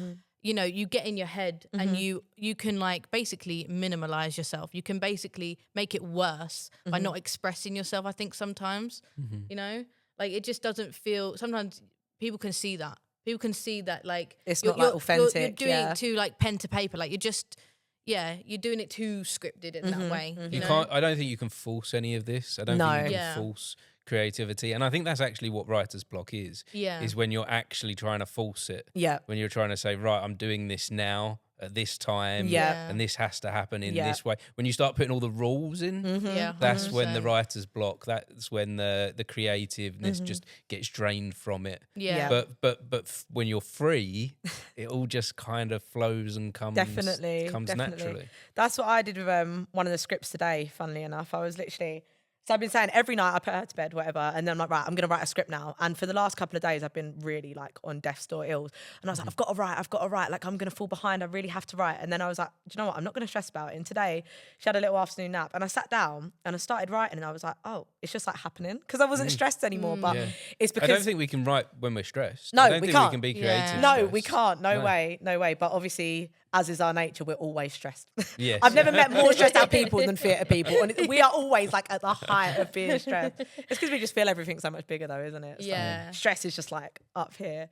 You know, you get in your head and you can like basically minimalize yourself. You can basically make it worse by not expressing yourself, I think sometimes, you know, like it just doesn't feel, sometimes people can see that. People can see that like It's not like authentic. You're doing yeah. it to like pen to paper. Like you're just, you're doing it too scripted in that way. You know? can't. I don't think you can force any of this. I don't No. think you can Yeah. force creativity, and I think that's actually what writer's block is. Yeah. Is when you're actually trying to force it. Yeah. When you're trying to say, right, I'm doing this now at this time. Yeah. And this has to happen in Yeah. this way. When you start putting all the rules in, Yeah, that's when the 100%. writer's block. That's when the creativeness just gets drained from it. Yeah. But when you're free, it all just kind of flows and comes Definitely. naturally. That's what I did with one of the scripts today, funnily enough. I was literally, so I've been saying every night I put her to bed, whatever, and then I'm like, right, I'm going to write a script now. And for the last couple of days, I've been really like on death's door ill. And I was like, I've got to write. Like, I'm going to fall behind. I really have to write. And then I was like, do you know what? I'm not going to stress about it. And today, she had a little afternoon nap. And I sat down and I started writing. And I was like, oh, it's just like happening. Because I wasn't stressed anymore. But Yeah. it's I don't because... think we can write when we're stressed. No, I don't we think can't. we can be Yeah. creative. No, stressed. we can't. No way. But obviously, as is our nature, we're always stressed. Yes. I've never met more stressed out people than theatre people. And we are always like at the height of being stressed. It's because we just feel everything so much bigger though, isn't it? So Yeah. stress is just like up here.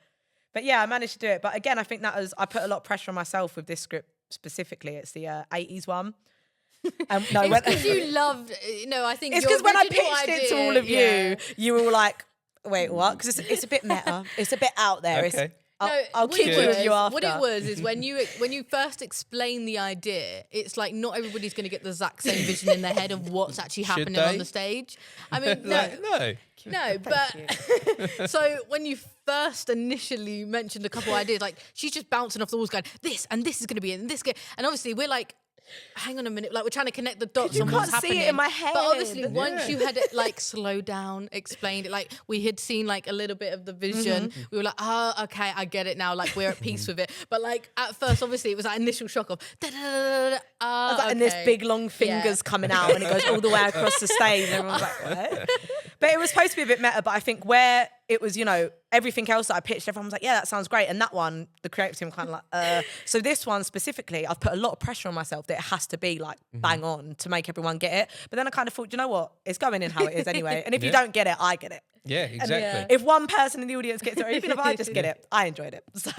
But yeah, I managed to do it. But again, I think I put a lot of pressure on myself with this script specifically. It's the 80s one. No, It's because you loved, I think it's your because when I original pitched it to idea, all of yeah. you were like, wait, what? Because it's a bit meta. It's a bit out there. Okay. I'll what keep it it with was- you after. What it was is when you first explain the idea, it's like not everybody's going to get the exact same vision in their head of what's actually happening on they? the stage. I mean, No. but so when you first initially mentioned a couple ideas, like she's just bouncing off the walls, going this and this is going to be it, and this, and obviously we're like, hang on a minute, like we're trying to connect the dots you on can't what's see happening. it in my head. But obviously, once Yeah. you had it like slowed down, explained it, like we had seen like a little bit of the vision. We were like, oh, okay, I get it now. Like we're at peace with it. But like at first, obviously, it was that initial shock of I was like, and this big long fingers coming out and it goes all the way across the stage. And everyone's like, what? But it was supposed to be a bit meta, but I think where it was, everything else that I pitched, everyone was like, yeah, that sounds great. And that one, the creative team kind of like, So this one specifically, I've put a lot of pressure on myself that it has to be like bang on to make everyone get it. But then I kind of thought, you know what? It's going in how it is anyway. And if you Yeah. don't get it, I get it. Yeah, exactly. If one person in the audience gets it, or even if I just get it, I enjoyed it. So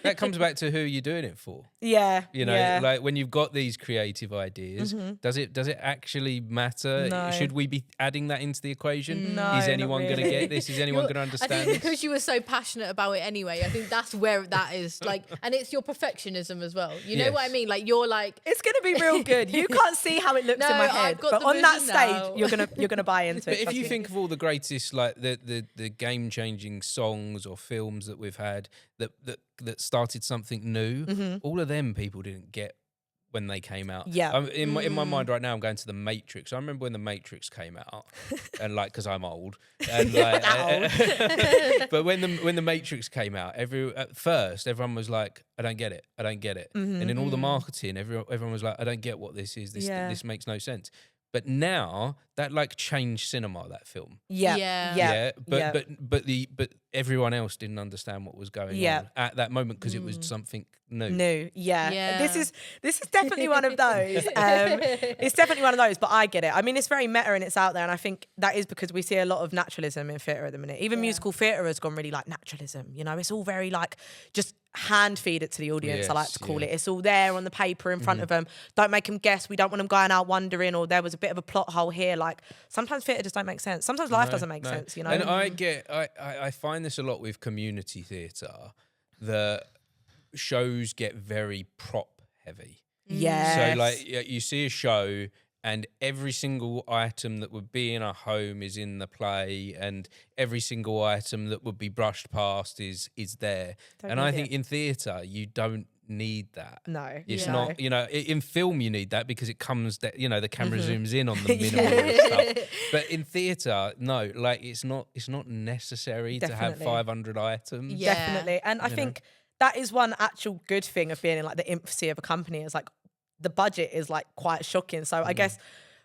That comes back to who you're doing it for. yeah, yeah. Like when you've got these creative ideas, does it actually matter? No. Should we be adding that into the equation? No, Is not anyone going to really. get this? Is anyone going to I understand think this? because you were so passionate about it anyway, I think that's where that is like, and it's your perfectionism as well. You know what I Yes. mean? Like you're like, It's gonna be real good. You can't see how it looks No, in my I've head, got but the on that vision stage, now. you're gonna buy into But it. if trust you me. think of all the greatest, like the game-changing songs or films that we've had that started something new, all of them people didn't get when they came out. Yeah. In my mind right now, I'm going to The Matrix. I remember when The Matrix came out, and like, because I'm old, and like, but when the Matrix came out, at first everyone was like, I don't get it, and in all the marketing, everyone was like, I don't get what this is. This makes no sense. But now that like changed cinema, that film. But everyone else didn't understand what was going on at that moment because it was something new. This is definitely one of those. It's definitely one of those, but I get it. I mean, it's very meta and it's out there, and I think that is because we see a lot of naturalism in theatre at the minute. Even musical theatre has gone really like naturalism. You know, it's all very like just hand feed it to the audience. I like to call it. It's all there on the paper in front of them. Don't make them guess. We don't want them going out wondering, or there was a bit of a plot hole here. Like sometimes theatre just don't make sense. Sometimes life doesn't make sense. You know, and I find this a lot with community theatre. The shows get very prop heavy. Yeah. So like you see a show and every single item that would be in a home is in the play, and every single item that would be brushed past is there. And I think in theatre you don't need that. No. It's not, you know, in film you need that because it comes that, you know, the camera zooms in on the minimal and stuff. But in theatre, no, like it's not necessary to have 500 items. Definitely. And I think that is one actual good thing of being in like the infancy of a company, is like the budget is like quite shocking. So I guess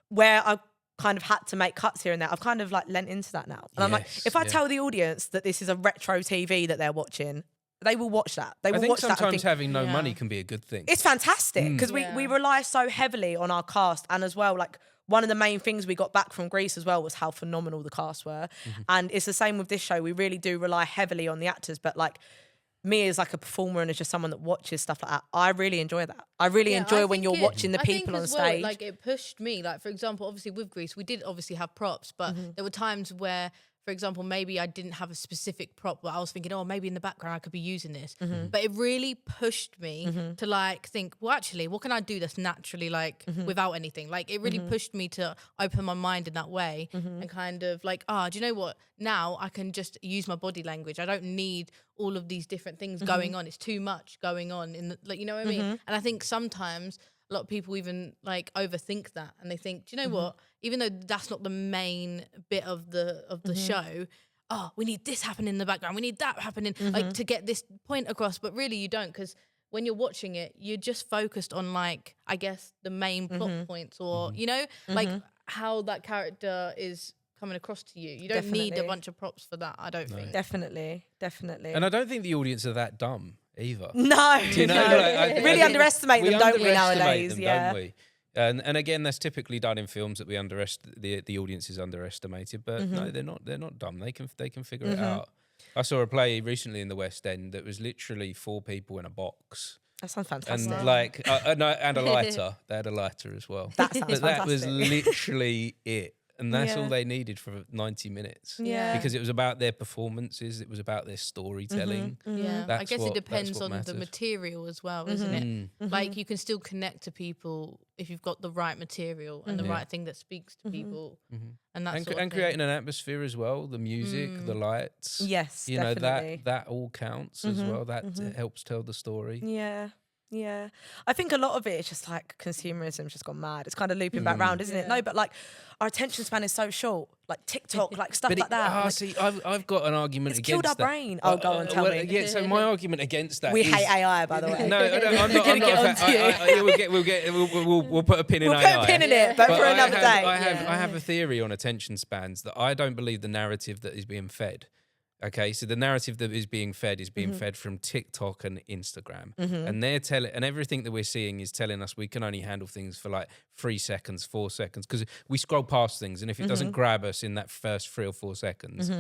where I kind of had to make cuts here and there, I've kind of like lent into that now. And I'm like, if I tell the audience that this is a retro TV that they're watching, they will watch that. They will watch that. I think sometimes having no money can be a good thing. It's fantastic because we rely so heavily on our cast, and as well, like one of the main things we got back from Greece as well was how phenomenal the cast were. And it's the same with this show. We really do rely heavily on the actors, but like me as like a performer and as just someone that watches stuff like that, I really enjoy that. I really enjoy when you're watching the people on stage. Like it pushed me. Like for example, obviously with Greece, we did obviously have props, but there were times where, for example, maybe I didn't have a specific prop, but I was thinking, oh, maybe in the background I could be using this. But it really pushed me to like think, well, actually, what can I do that's naturally like without anything? Like it really pushed me to open my mind in that way and kind of like, do you know what? Now I can just use my body language. I don't need all of these different things going on. It's too much going on in the, like, you know what I mean? And I think sometimes a lot of people even like overthink that, and they think, do you know what? Even though that's not the main bit of the show, we need this happening in the background, we need that happening, like to get this point across. But really, you don't, because when you're watching it, you're just focused on like, I guess, the main plot points, or you know, like how that character is coming across to you. You don't need a bunch of props for that, I don't think. Definitely. And I don't think the audience are that dumb either. No. Do you know? I really underestimate them, don't we, nowadays? Don't we? And again, that's typically done in films that we the audience is underestimated. But no, they're not dumb. They can figure it out. I saw a play recently in the West End that was literally 4 people in a box. That sounds fantastic. And like and a lighter. They had a lighter as well. That sounds fantastic. That was literally it. And that's all they needed for 90 minutes. Yeah. Because it was about their performances. It was about their storytelling. I guess it depends on the material as well, isn't it? Like you can still connect to people if you've got the right material and the right thing that speaks to people. And that's and creating an atmosphere as well. The music, the lights. Yes, you definitely. know, that all counts as well. That helps tell the story. Yeah. I think a lot of it is just like consumerism's just gone mad. It's kind of looping back round, isn't it? No, but like our attention span is so short. Like TikTok, like stuff like that. Like, see, I've got an argument it's against killed our brain. Oh, go on, tell me. Yeah, so my argument against that we is... hate AI, by the way. No, I'm not. We'll put a pin in AI. We'll put a pin in it, but for another day. I have a theory on attention spans that I don't believe the narrative that is being fed. Okay, so the narrative that is being fed from TikTok and Instagram, and they're telling, and everything that we're seeing is telling us we can only handle things for like 3 seconds, 4 seconds, because we scroll past things, and if it doesn't grab us in that first 3 or 4 seconds,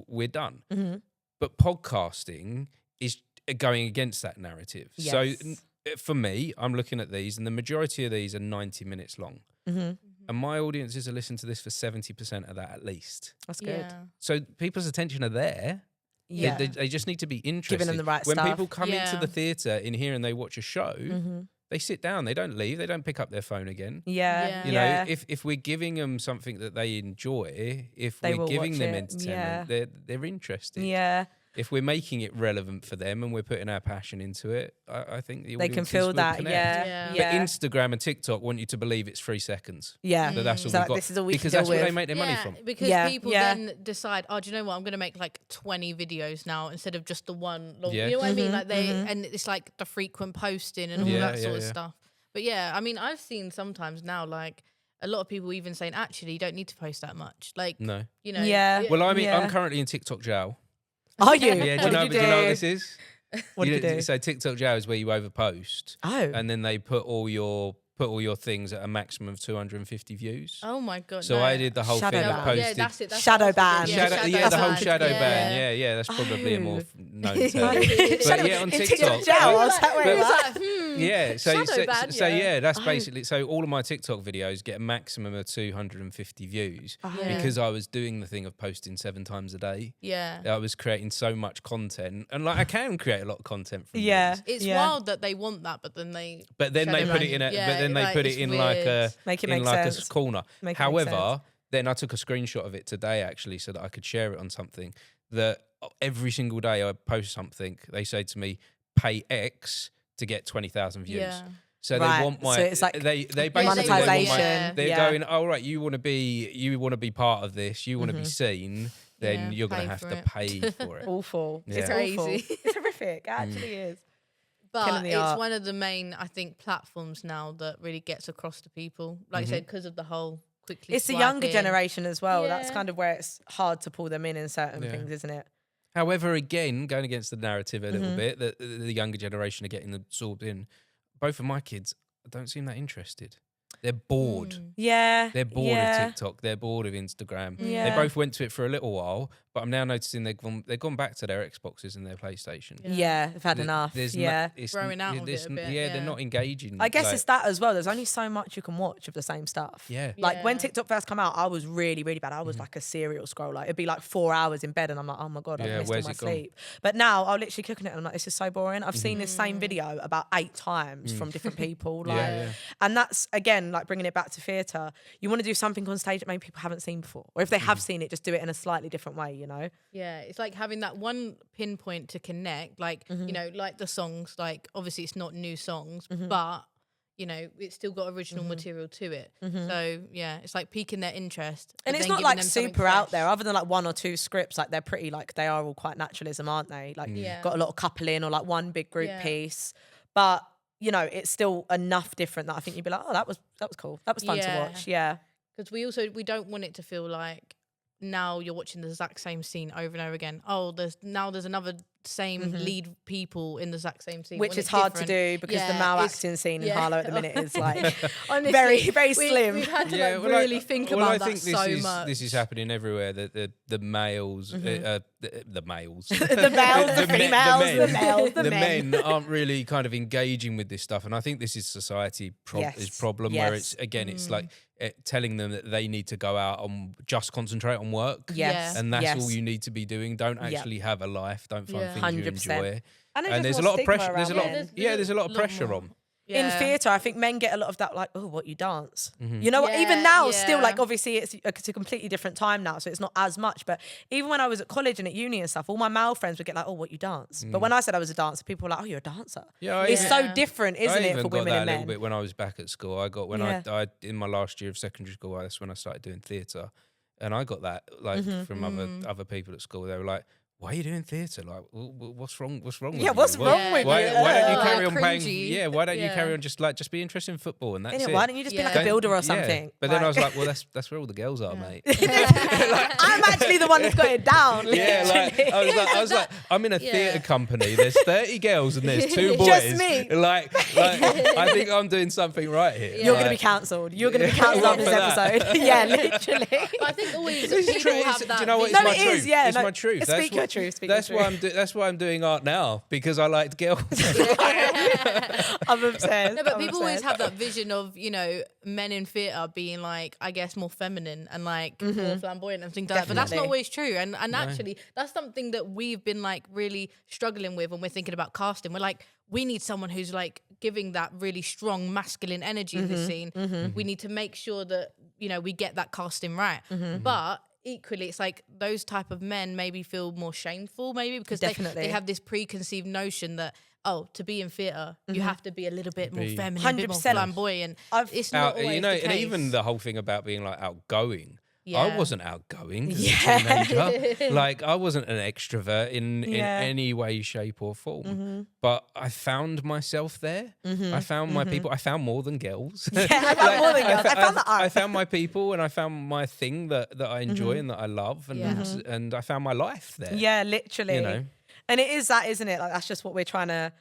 we're done. But podcasting is going against that narrative. Yes. So for me, I'm looking at these, and the majority of these are 90 minutes long. And my audiences are listening to this for 70% of that at least. That's good. Yeah. So people's attention are there. Yeah. They just need to be interested. Giving them the right when stuff. people come into the theatre in here and they watch a show, they sit down. They don't leave. They don't pick up their phone again. Yeah. You know, if we're giving them something that they enjoy, if we're giving them entertainment, they're interested. Yeah. If we're making it relevant for them and we're putting our passion into it, I think the They can feel will that. connect. Yeah. But Instagram and TikTok want you to believe it's 3 seconds. Yeah. That that's all So we've got. this is all we can because deal that's where with. they make their money from. Because people then decide, do you know what? I'm going to make like 20 videos now instead of just the one. Long, you know what I mean? Like and it's like the frequent posting and all that sort of stuff. But yeah, I mean, I've seen sometimes now like a lot of people even saying, actually, you don't need to post that much. Like, No. you know. Yeah. Well, I'm Yeah. currently in TikTok jail. Are you? Yeah, What did do you know what this is? What did you do? So TikTok jail is where you overpost, Oh. and then they put all your things at a maximum of 250 views. Oh my God. So no. I did the whole Shadow thing. ban. I posted. Yeah, that's it. That's Shadow what I was ban. thinking. The whole ban. shadow Yeah. ban. Yeah, that's probably a more Oh. known term. Shadow- But yeah, on in TikTok. jail. I was Like, like, wait, it was what? like, Yeah, so Shadow ban, yeah. that's basically so all of my TikTok videos get a maximum of 250 views Yeah. because I was doing the thing of posting 7 times a day. Yeah. I was creating so much content, and like I can create a lot of content from Yeah. these. It's Yeah. wild that they want that, but then they. But then they Shadow put ban. it in a Yeah, but then they like, put it's it in weird. like a Make it in make like sense. a corner. Make it make However, then I took a screenshot of it today actually so that I could share it on something that every single day I post something, they say to me, pay X to get 20,000 views. Yeah. So Right, they want my so it's like they basically they want monetization. they're Yeah. going, oh right, you want to be part of this, you want to be seen, then Yeah, you're gonna pay have for to it. pay for it. Awful. Yeah. It's Crazy. awful. It's horrific. It actually is. But Killing the it's art. one of the main, I think, platforms now that really gets across to people. Like I said, because of the whole quickly. It's the younger swiping. generation as well. That's Yeah. kind of where it's hard to pull them in certain Yeah. things, isn't it? However, again, going against the narrative a little bit, that the younger generation are getting absorbed in. Both of my kids don't seem that interested. They're bored. Yeah. They're bored yeah. of TikTok. They're bored of Instagram. Yeah. They both went to it for a little while, but I'm now noticing they've gone back to their Xboxes and their PlayStation. Yeah, they've had Th- enough. there's Yeah. it's Growing out of it a bit, Yeah, yeah. they're not engaging. I guess like- it's that as well. There's only so much you can watch of the same stuff. Yeah. Like when Yeah. TikTok first came out, I was really, really bad. I was like a serial scroller. It'd be like 4 hours in bed and I'm like, oh my God, I've Yeah, missed all where's my it gone? sleep. But now I'll literally click on it and I'm like, this is so boring. I've seen this same video about 8 times from different people. Like, Yeah. And that's, again, like bringing it back to theatre. You want to do something on stage that maybe people haven't seen before. Or if they have seen it, just do it in a slightly different way, you know? Yeah, it's like having that one pinpoint to connect, like, you know, like the songs, like obviously it's not new songs, but, you know, it's still got original material to it. So, yeah, it's like piquing their interest. And but it's then not giving like them something super out fresh. there, other than like 1 or 2 scripts. Like they're pretty, like they are all quite naturalism, aren't they? Like Yeah. got a lot of coupling or like one big group Yeah. piece. But you know, it's still enough different that I think you'd be like, oh, that was cool. That was fun to Yeah. watch. Yeah. Because we don't want it to feel like now you're watching the exact same scene over and over again. Oh, there's another same lead people in the exact same scene. Which when is it's hard different. to do because the Yeah, malacting scene in yeah. Harlow at the minute is like Honestly, very, very slim. We've had to Yeah, like well, really think well, about I that think so this much. This is happening everywhere. The males, the males, the males, the females, the males, the the men. men aren't really kind of engaging with this stuff, and I think this is society Yes, is problem where yes. it's again it's like telling them that they need to go out and just concentrate on work, Yes. and that's yes. all you need to be doing. Don't actually have a life. Don't find Yeah. things you 100%. enjoy. And There's a lot of pressure. There's a lot. There's a lot of pressure on. In Yeah. theatre, I think men get a lot of that, like, oh, what, you dance? Mm-hmm. You know, Yeah, even now, still, yeah. like, obviously, it's a completely different time now, so it's not as much. But even when I was at college and at uni and stuff, all my male friends would get like, oh, what, you dance? But when I said I was a dancer, people were like, oh, you're a dancer. Yeah, I It's even- so Yeah. different, isn't I it, even for got women that and a little men? bit when I was back at school. I got when Yeah. I in my last year of secondary school. That's when I started doing theatre, and I got that like from other people at school. They were like, "Why are you doing theatre? Like, what's wrong? What's wrong? Yeah, with what's you? wrong with why, you? Why don't you Ugh. carry on playing? Cringy. Yeah, why don't you Yeah. carry on just be interested in football and that's Innit? it? Why don't you just be like a Yeah. builder or Yeah. something? But then I was Like- like, well, that's where all the girls are, mate. I'm actually the one that's got it down. Yeah, like literally. I was like, I'm in a Yeah. theatre company. There's 30 girls and there's 2 boys. Just me. Like, I think I'm doing something right here. You're going to Like- be cancelled. You're going to be cancelled What after this for that? episode. Yeah, literally. But I think always This is people true. have Do that. you know what? vision. It's No, my it truth. is, yeah, It's no, my truth. speak your truth, speak That's your why truth. that's why I'm doing art now because I liked girls. I'm obsessed. No, but I'm people always obsessed. have that vision of, you know, men in theatre being like, I guess, more feminine and like more flamboyant and things like that. But that's not Definitely. always true. And actually, that's something that we've been like really struggling with when we're thinking about casting. We're like, we need someone who's like giving that really strong masculine energy in the scene. We need to make sure that, you know, we get that casting right. But equally, it's like those type of men maybe feel more shameful, maybe because Definitely. they have this preconceived notion that, oh, to be in theatre, you have to be a little bit more Be- feminine, a bit more 100%. flamboyant. I've- It's not always you know, the and case. even the whole thing about being like outgoing. I wasn't outgoing as Yeah. a teenager. Like, I wasn't an extrovert in any way, shape, or form. But I found myself there. I found my people. I found more than girls. Yeah, I found more than girls. I found the art. I found my people, and I found my thing that I enjoy and that I love, and I found my life there. Yeah, literally. You know? And it is that, isn't it? Like, that's just what we're trying to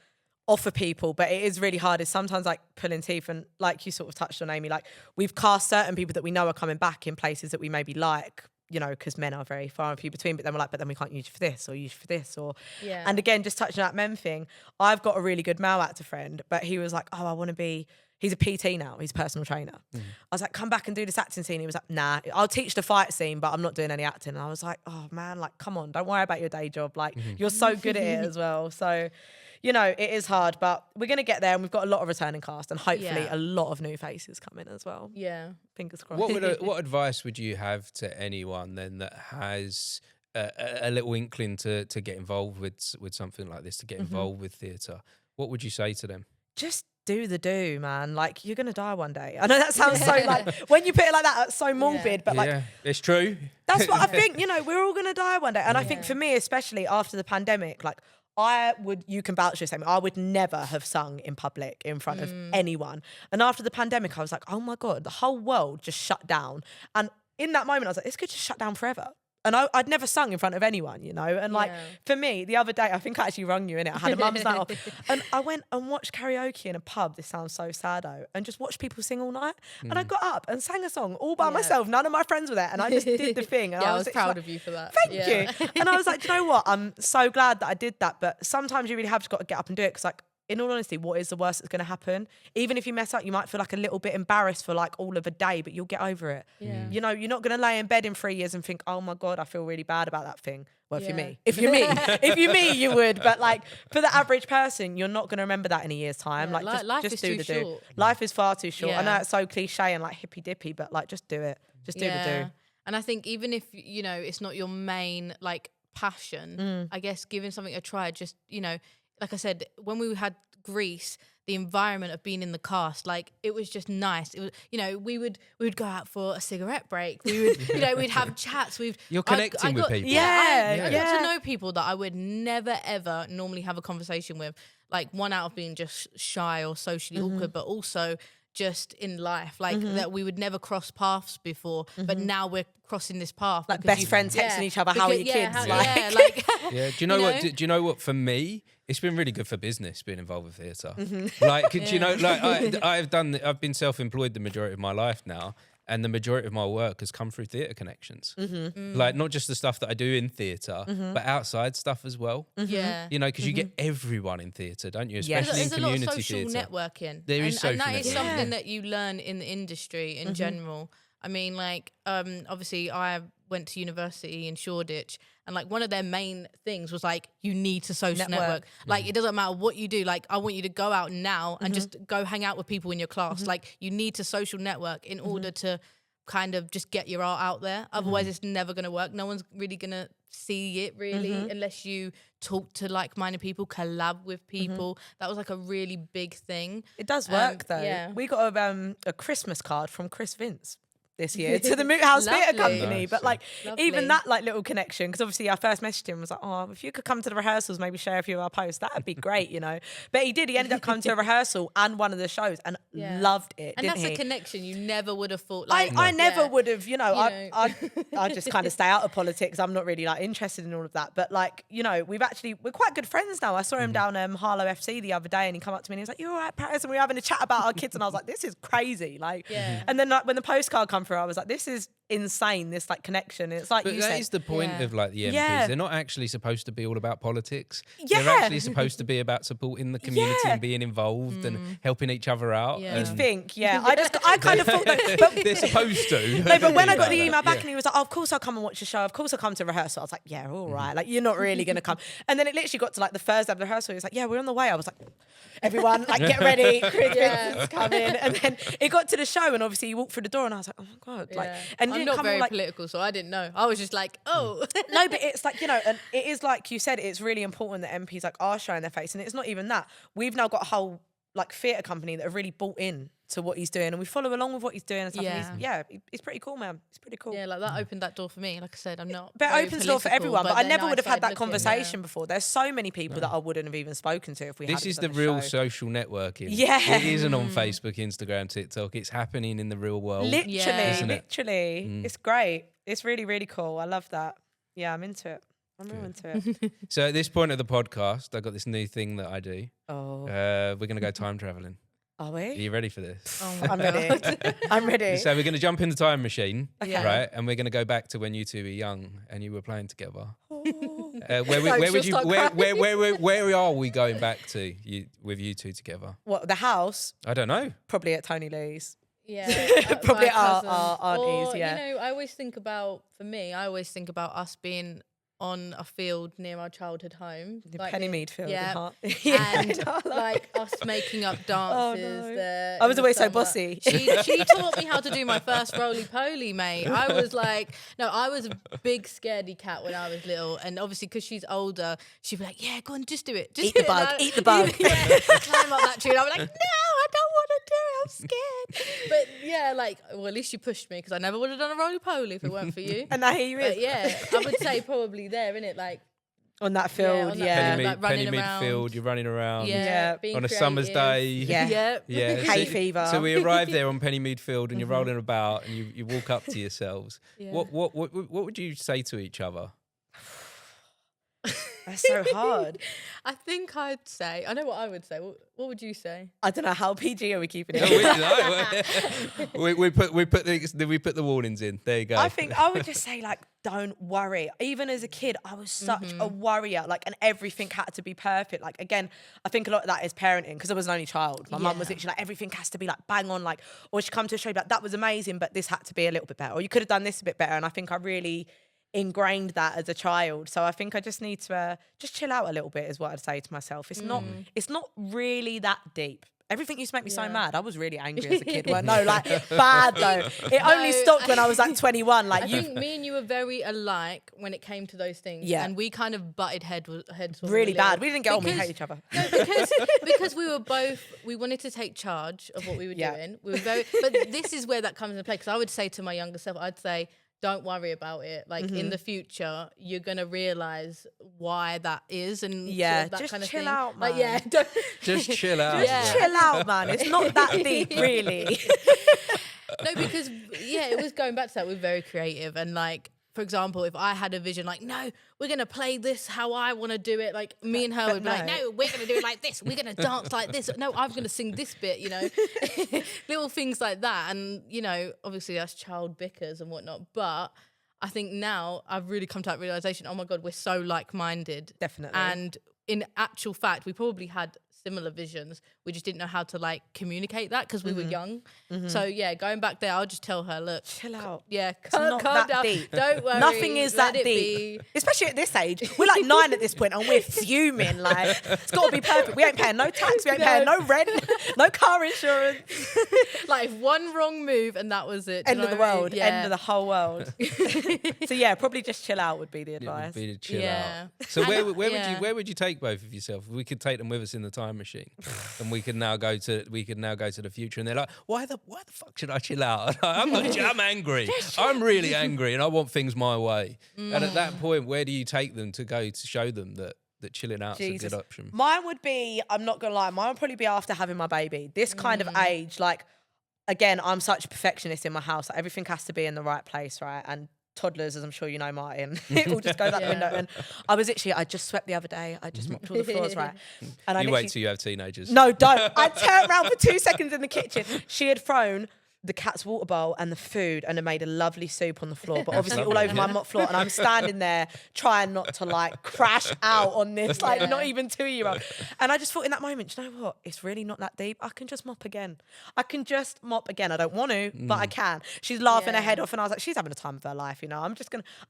offer people. But it is really hard. It's sometimes like pulling teeth. And like you sort of touched on, Amy, like we've cast certain people that we know are coming back in places that we maybe like, you know, because men are very far and few between. But then we're like, but then we can't use you for this or use you for this. Or And again, just touching on that men thing, I've got a really good male actor friend, but he was like, oh, I want to be... He's a PT now. He's a personal trainer. I was like, come back and do this acting scene. He was like, nah, I'll teach the fight scene, but I'm not doing any acting. And I was like, oh man, like, come on, don't worry about your day job. Like, you're so good at it as well. So, you know, it is hard, but we're going to get there. And we've got a lot of returning cast and hopefully a lot of new faces coming as well. Yeah. Fingers crossed. What advice would you have to anyone then that has a little inkling to get involved with something like this, to get involved with theatre? What would you say to them? Just do, man. Like, you're gonna die one day. I know that sounds so like, when you put it like that, it's so morbid, but like, it's true. That's what I think. You know, we're all gonna die one day. And I think for me, especially after the pandemic, like, you can vouch for this, Amy, I would never have sung in public in front of anyone. And after the pandemic, I was like, oh my God, the whole world just shut down. And in that moment, I was like, this could just shut down forever. And I'd never sung in front of anyone, you know? And like, for me, the other day, I think I actually rung you in it. I had a mum's night off. And I went and watched karaoke in a pub. This sounds so sad-o. And just watched people sing all night. And I got up and sang a song all by myself. None of my friends were there. And I just did the thing. And I was proud like, of you for that. Thank you. And I was like, do you know what? I'm so glad that I did that. But sometimes you really have just got to get up and do it. Because like, in all honesty, what is the worst that's going to happen? Even if you mess up, you might feel like a little bit embarrassed for like all of a day, but you'll get over it. Yeah. You know, you're not going to lay in bed in 3 years and think, oh my God, I feel really bad about that thing. Well, if you're me, you would. But like, for the average person, you're not going to remember that in a year's time. Yeah, like, life just is do too the do. short. Life is far too short. I know Yeah. it's so cliche and like hippy dippy, but like, just do it. Just do the do. And I think even if, you know, it's not your main like passion, I guess giving something a try, just, you know, like I said, when we had Greece, the environment of being in the cast, like, it was just nice. It was, you know, we would go out for a cigarette break. We would, you know, we'd have chats. You're connecting with people. I got to know people that I would never ever normally have a conversation with. Like, one out of being just shy or socially awkward, but also just in life, like that we would never cross paths before, but now we're crossing this path. Like best friends texting each other, how are your kids? Do you know what? Do you know what? For me, it's been really good for business being involved with theatre. Like, do you know? Like, I've been self-employed the majority of my life now, and the majority of my work has come through theatre connections. Like, not just the stuff that I do in theatre, but outside stuff as well. Yeah, you know, because you get everyone in theatre, don't you? Yes. Especially there's in a lot of community social theatre. networking. There is social and that is networking. something that you learn in the industry in general. I mean, like, obviously I went to university in Shoreditch, and like one of their main things was like, you need to social network. Like, it doesn't matter what you do. Like, I want you to go out now and just go hang out with people in your class. Like, you need to social network in order to kind of just get your art out there. Otherwise, it's never going to work. No one's really going to see it really unless you talk to like-minded people, collab with people. That was like a really big thing. It does work though. Yeah. We got a Christmas card from Chris Vince this year to the Moot House Theatre Lovely. Company. Nice, But like, Lovely. even that like little connection, because obviously I first messaged him and was like, oh, if you could come to the rehearsals, maybe share a few of our posts, that'd be great, you know. But he did. He ended up coming to a rehearsal and one of the shows and loved it, And didn't that's he? a connection you never would have thought. Like, I never would have, you know, You I just kind of stay out of politics. I'm not really like interested in all of that. But like, you know, we're quite good friends now. I saw him down Harlow FC the other day and he come up to me and he was like, you all right, Paris? And we were having a chat about our kids and I was like, this is crazy. Like, and then like when the postcard come through, I was like, this is insane, this like connection. And it's like, But you that said. is the point of like the MPs. Yeah. They're not actually supposed to be all about politics. Yeah. They're actually supposed to be about supporting the community Yeah. and being involved and helping each other out. Yeah. You'd and think, yeah. I kind of thought that, but they're supposed to. no, but when I got the Like email that, back yeah. and he was like, oh, of course I'll come and watch the show. Of course I'll come to rehearsal. I was like, yeah, all right. Like, you're not really going to come. And then it literally got to like the Thursday of the rehearsal. He was like, yeah, we're on the way. I was like, everyone, like, get ready. Chris Vince is coming. And then it got to the show and obviously he walked through the door and I was like, oh my God. Like, and I'm didn't not come very all, like, political, so I didn't know. I was just like, oh. no, but it's like, you know, and it is like you said, it's really important that MPs like are showing their face. And it's not even that. We've now got a whole like theatre company that have really bought in to what he's doing, and we follow along with what he's doing and stuff. Yeah. And he's pretty cool, man. He's pretty cool. Yeah, like that opened that door for me. Like I said, I'm not. But it very opens the door for political, everyone. But I then never would have had started that looking, conversation before. There's so many people that I wouldn't have even spoken to if we This hadn't is done the the real show. social networking. Yeah. It isn't on Facebook, Instagram, TikTok. It's happening in the real world. Literally, Yeah. Isn't it? literally. It's great. It's really, really cool. I love that. Yeah, I'm into it. I'm real into it. So at this point of the podcast, I've got this new thing that I do. Oh, We're going to go time traveling. are Are we? you ready for this? Oh my I'm God. ready. I'm ready. So we're going to jump in the time machine, Okay. right? And we're going to go back to when you two were young and you were playing together. Oh. Where are we going back to with you two together? What, the house? I don't know. Probably at Tony Lee's. Yeah, Probably my our cousins. aunties, Or, yeah. You know, I always think about us being on a field near our childhood home, The like Pennymead field. in yeah, Hart. and like us making up dances. no. There I was in the always so summer. bossy. She taught me how to do my first roly poly, mate. I was like, no, I was a big scaredy cat when I was little, and obviously because she's older, she'd be like, yeah, go on, just do it, just Eat do the it. bug, And I- eat the bug. Yeah, climb up that tree. And I was like, no, I don't want to do it. I'm scared. But yeah, like, well, at least you pushed me because I never would have done a roly poly if it weren't for you. And now here you But is. yeah, I would say probably there, innit? Like, On that field, on that yeah. field. like running Pennymead around. field, you're running around. yeah, Yeah. being On a summer's creative. day. Yeah. Yeah. Hay so, fever. So we arrive there on Pennymead Field and you're rolling about and you walk up to yourselves. Yeah. What would you say to each other? That's so hard. I think I'd say, I know what I would say. What would you say? I don't know how PG are we keeping No, it. we put the warnings in. There you go. I think I would just say, like, don't worry. Even as a kid, I was such a worrier, like, and everything had to be perfect. Like, again, I think a lot of that is parenting because I was an only child. My mum was Yeah. literally like, everything has to be like bang on, like, or she'd come to a show, like, that was amazing, but this had to be a little bit better, or you could have done this a bit better. And I think I really ingrained that as a child. So I think I just need to just chill out a little bit is what I'd say to myself. It's not really that deep. Everything used to make me so Yeah. mad. I was really angry as a kid. Well, no, like bad though. It only stopped when I was like 21. Like I you think me and you were very alike when it came to those things. Yeah. And we kind of butted heads when we were really bad. little. We didn't get on. We Because- hate each other. No, because we were both, we wanted to take charge of what we were Yeah. doing. We were very, but this is where that comes into play. Because I would say to my younger self, I'd say, don't worry about it. Like in the future, you're gonna realize why that is, and Yeah, sort of that just kind of chill thing. out, Like, man. yeah, don't, Just chill out. Yeah. Just chill out, man. It's not that deep, really. no, because yeah, it was going back to that. We're very creative, and like, for example, if I had a vision, like, no, we're gonna play this how I want to do it. Like me and her But would be like, no. no, we're gonna do it like this. We're gonna dance like this. No, I'm gonna sing this bit. You know, little things like that. And you know, obviously that's child bickers and whatnot. But I think now I've really come to that realization. Oh my God, we're so like-minded. Definitely. And in actual fact, we probably had similar visions. We just didn't know how to like communicate that because we were young. So yeah, going back there, I'll just tell her, look, Chill out. yeah, It's not calm that down. deep. Don't worry. Nothing is let that it deep. be. Especially at this age. We're like 9 at this point and we're fuming. Like, it's got to be perfect. We ain't paying no tax. We ain't paying no rent, no car insurance. Like one wrong move and that was it. Do you End of know the what I mean? world. Yeah. End of the whole world. So yeah, probably just chill out would be the It would advice. be to chill Yeah. out. So And, where would you take both of yourself? We could take them with us in the time machine, and we could now go to the future. And they're like, why the fuck should I chill out? I'm angry. I'm really angry, and I want things my way. And at that point, where do you take them to go to show them that chilling out's a good option? Mine would be, I'm not going to lie, mine would probably be after having my baby. This kind of age, like, again, I'm such a perfectionist in my house. Like, everything has to be in the right place, right? And toddlers, as I'm sure you know, Martin, it all just goes out the window. And I just swept the other day. I just mopped all the floors, right? And I You literally- wait till you have teenagers. No, don't. I turned around for 2 seconds in the kitchen. She had thrown the cat's water bowl and the food and had made a lovely soup on the floor, but obviously all over my mop floor. And I'm standing there trying not to like crash out on this, like not even 2-year-old. And I just thought in that moment, you know what? It's really not that deep. I can just mop again. I don't want to, but I can. She's laughing her head off, and I was like, she's having a time of her life, you know. I'm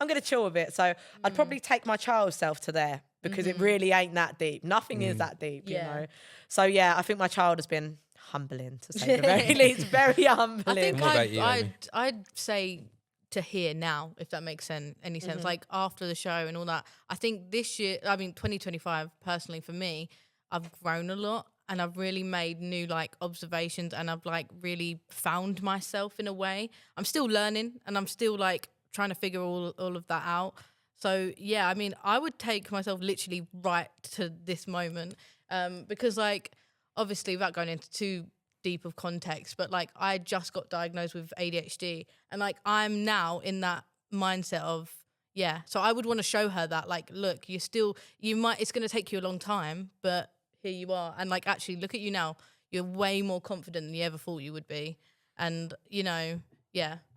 gonna chill with it. So I'd probably take my child self to there because it really ain't that deep. Nothing is that deep, you know. So yeah, I think my child has been humbling, to say the very least. Very humbling. I think What about you, Amy? I'd say to hear now, if that makes any sense. Like after the show and all that. I think this year, 2025, personally for me, I've grown a lot. and I've really made new like observations, and I've like really found myself in a way. I'm still learning, and I'm still like trying to figure all of that out. So yeah, I mean, I would take myself literally right to this moment, because like obviously without going into too deep of context, but like I just got diagnosed with ADHD, and like I'm now in that mindset of so I would want to show her that like, look, it's going to take you a long time, but here you are, and like actually look at you now, you're way more confident than you ever thought you would be. And and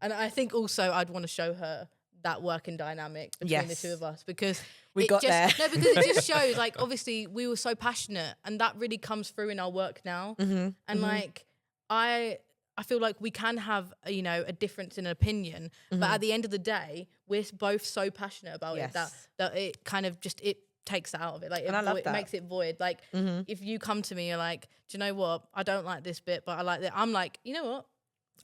I think also I'd want to show her that working dynamic between the two of us, because we got there. No, because it just shows like obviously we were so passionate, and that really comes through in our work now. And like I feel like we can have a difference in opinion, but at the end of the day, we're both so passionate about it that it kind of just it takes that out of it. Like it makes it void. Like if you come to me, you're like, do you know what? I don't like this bit, but I like that. I'm like, you know what?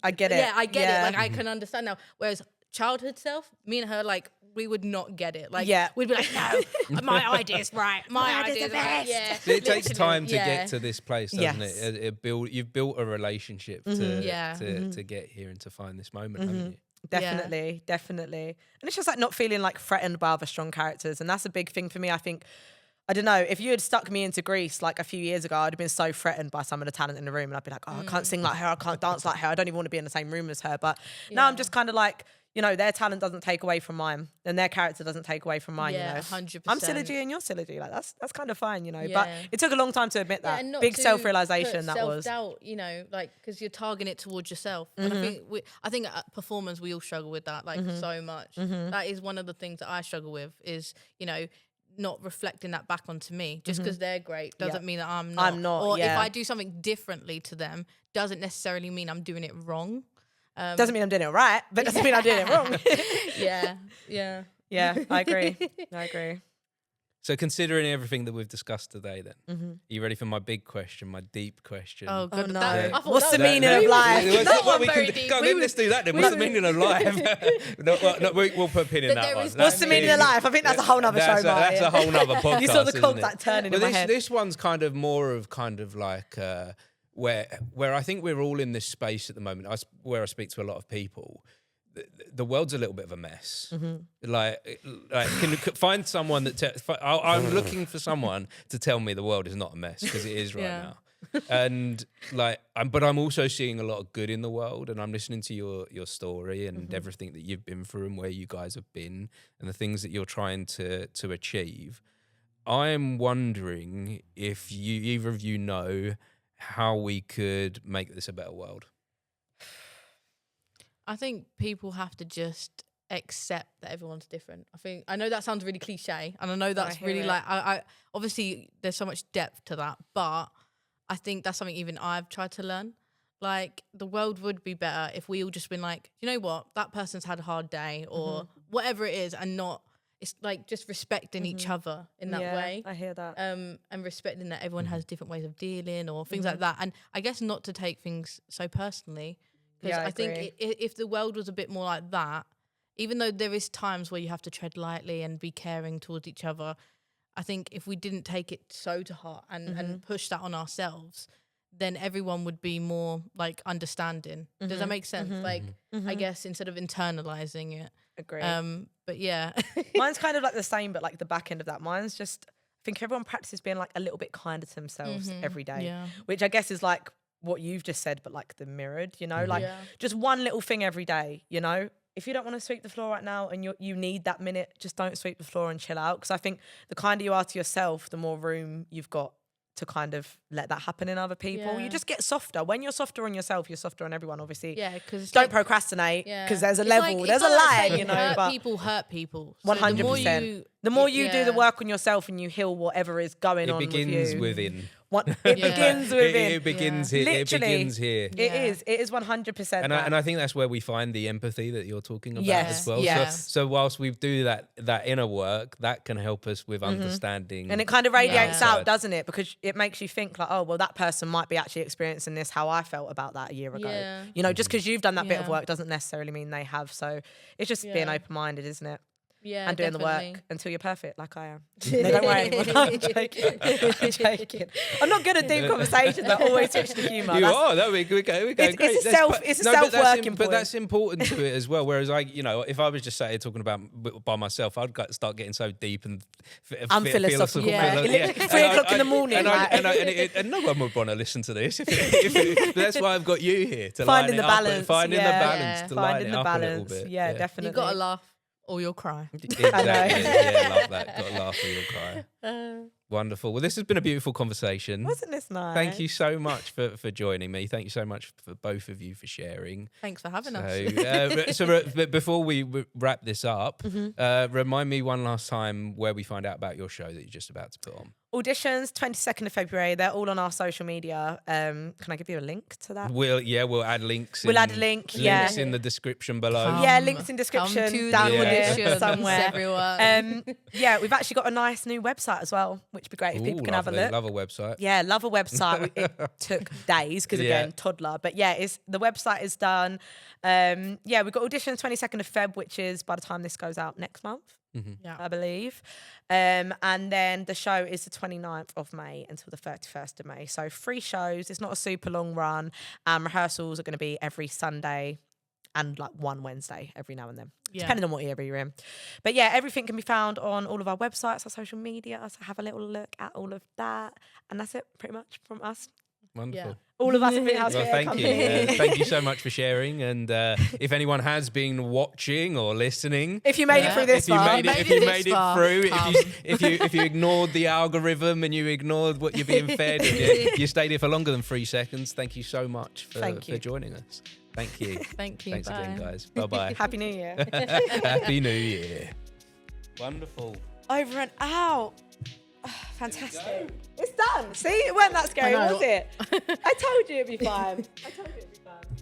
I get it. Yeah, I get it. Like I can understand now. Whereas childhood self, me and her, like we would not get it. Like we'd be like, no, my idea's right. My idea's right. Yeah. So it takes time to get to this place, doesn't it? You've built a relationship to get here and to find this moment, haven't you? Definitely. And it's just like not feeling like threatened by other strong characters. And that's a big thing for me. I think, I don't know, if you had stuck me into Greece like a few years ago, I'd have been so threatened by some of the talent in the room. And I'd be like, I can't sing like her. I can't dance like her. I don't even want to be in the same room as her. But now I'm just kind of like, their talent doesn't take away from mine, and their character doesn't take away from mine. 100%. I'm Synergy and you're Synergy. Like that's kind of fine, But it took a long time to admit that. Big self-realization that was. Self-doubt, like because you're targeting it towards yourself. And I think at performance we all struggle with that, like so much. That is one of the things that I struggle with is not reflecting that back onto me. Just because they're great doesn't mean that I'm not. Or if I do something differently to them, doesn't necessarily mean I'm doing it wrong. Doesn't mean I'm doing it right, but doesn't mean I'm doing it wrong. Yeah, I agree. So considering everything that we've discussed today then, are you ready for my big question, my deep question? Oh, God, no. What's the meaning of life? Let's do that then. What's the meaning of life? We'll put a pin in that one. What's the meaning of life? I think that's a whole nother show, Marty. That's a whole nother podcast. You saw the cogs like turning in my head. This one's kind of more of like... where I think we're all in this space at the moment, where I speak to a lot of people, the world's a little bit of a mess. Like can find someone that I'm looking for someone to tell me the world is not a mess, because it is right now. And but I'm also seeing a lot of good in the world, and I'm listening to your story and everything that you've been through and where you guys have been and the things that you're trying to achieve. I'm wondering if either of you know how we could make this a better world. I think people have to just accept that everyone's different. I know that sounds really cliche, and I know that's really like I obviously there's so much depth to that, but I think that's something even I've tried to learn. Like the world would be better if we all just been like, you know what, that person's had a hard day or whatever it is, and not. It's like just respecting each other in that way. I hear that. And respecting that everyone has different ways of dealing or things like that. And I guess not to take things so personally. Because I think if the world was a bit more like that, even though there is times where you have to tread lightly and be caring towards each other, I think if we didn't take it so to heart and push that on ourselves, then everyone would be more like understanding. Does that make sense? Like, I guess instead of internalizing it. Agree. But yeah. Mine's kind of like the same, but like the back end of that. Mine's just, I think everyone practices being like a little bit kinder to themselves every day, which I guess is like what you've just said, but like the mirrored, like just one little thing every day, If you don't want to sweep the floor right now and you need that minute, just don't sweep the floor and chill out. Because I think the kinder you are to yourself, the more room you've got to kind of let that happen in other people. You just get softer. When you're softer on yourself, you're softer on everyone, obviously. Yeah, because don't procrastinate, because there's a level, there's a line, Hurt people. So 100%. The more you do the work on yourself and you heal whatever is going on with you. It begins within. Begins within. It begins here. Literally, it begins here. It is 100%. And I think that's where we find the empathy that you're talking about as well. Yes. So whilst we do that inner work, that can help us with understanding. And it kind of radiates out, doesn't it? Because it makes you think like, oh, well, that person might be actually experiencing this how I felt about that a year ago. Yeah. Just because you've done that bit of work doesn't necessarily mean they have. So it's just being open-minded, isn't it? Yeah, and doing the definitely. work until you're perfect, like I am. No, don't worry. I'm joking. I'm joking. I'm not good at deep conversations. I always switch to humour. You That's- are. No, we're going great. It's a self-working But point. that's important to it as well. Whereas if I was just sat here talking about by myself, I'd start getting so deep and Unphilosophical. Yeah. Literally 3 o'clock in the morning. And no one would want to listen to this. That's why I've got you here to Finding line the it up, balance, finding the yeah. balance to line Finding it the up a little balance. bit. Yeah, definitely. You got to laugh or you'll cry. Exactly. Yeah, love that. Got to laugh or you'll cry. Wonderful. Well, this has been a beautiful conversation. Wasn't this nice? Thank you so much for joining me. Thank you so much for both of you for sharing. Thanks for having us. But before we wrap this up, remind me one last time where we find out about your show that you're just about to put on. Auditions, 22nd of February. They're all on our social media. Can I give you a link to that? We'll add links. We'll add a link. Links in the description below. Yeah, links in description Come to down the here auditions, somewhere. everyone. Yeah, we've actually got a nice new website as well, which would be great if people can have a look. Love a website. Yeah, love a website. It took days because again, toddler. But yeah, the website is done. Yeah, we've got auditions 22nd of Feb, which is by the time this goes out next month. Yeah. I believe. And then the show is the 29th of May until the 31st of May. So 3 shows. It's not a super long run. Rehearsals are going to be every Sunday and like one Wednesday every now and then, depending on what area you're in. But yeah, everything can be found on all of our websites, our social media. So have a little look at all of that. And that's it pretty much from us. Wonderful. Yeah. All of us at House Well, thank you. Thank you so much for sharing. And if anyone has been watching or listening, If you made it through this far, if you ignored the algorithm and you ignored what you're being fed, and you stayed here for longer than 3 seconds, thank you so much for joining us. Thank you. Thank you. Thanks Bye. again, guys. Bye-bye. Happy New Year. Happy New Year. Wonderful. Over and out. Oh, fantastic. It's done. See, it weren't that scary, I know. was it? I told you it'd be fine. I told you it'd be fine.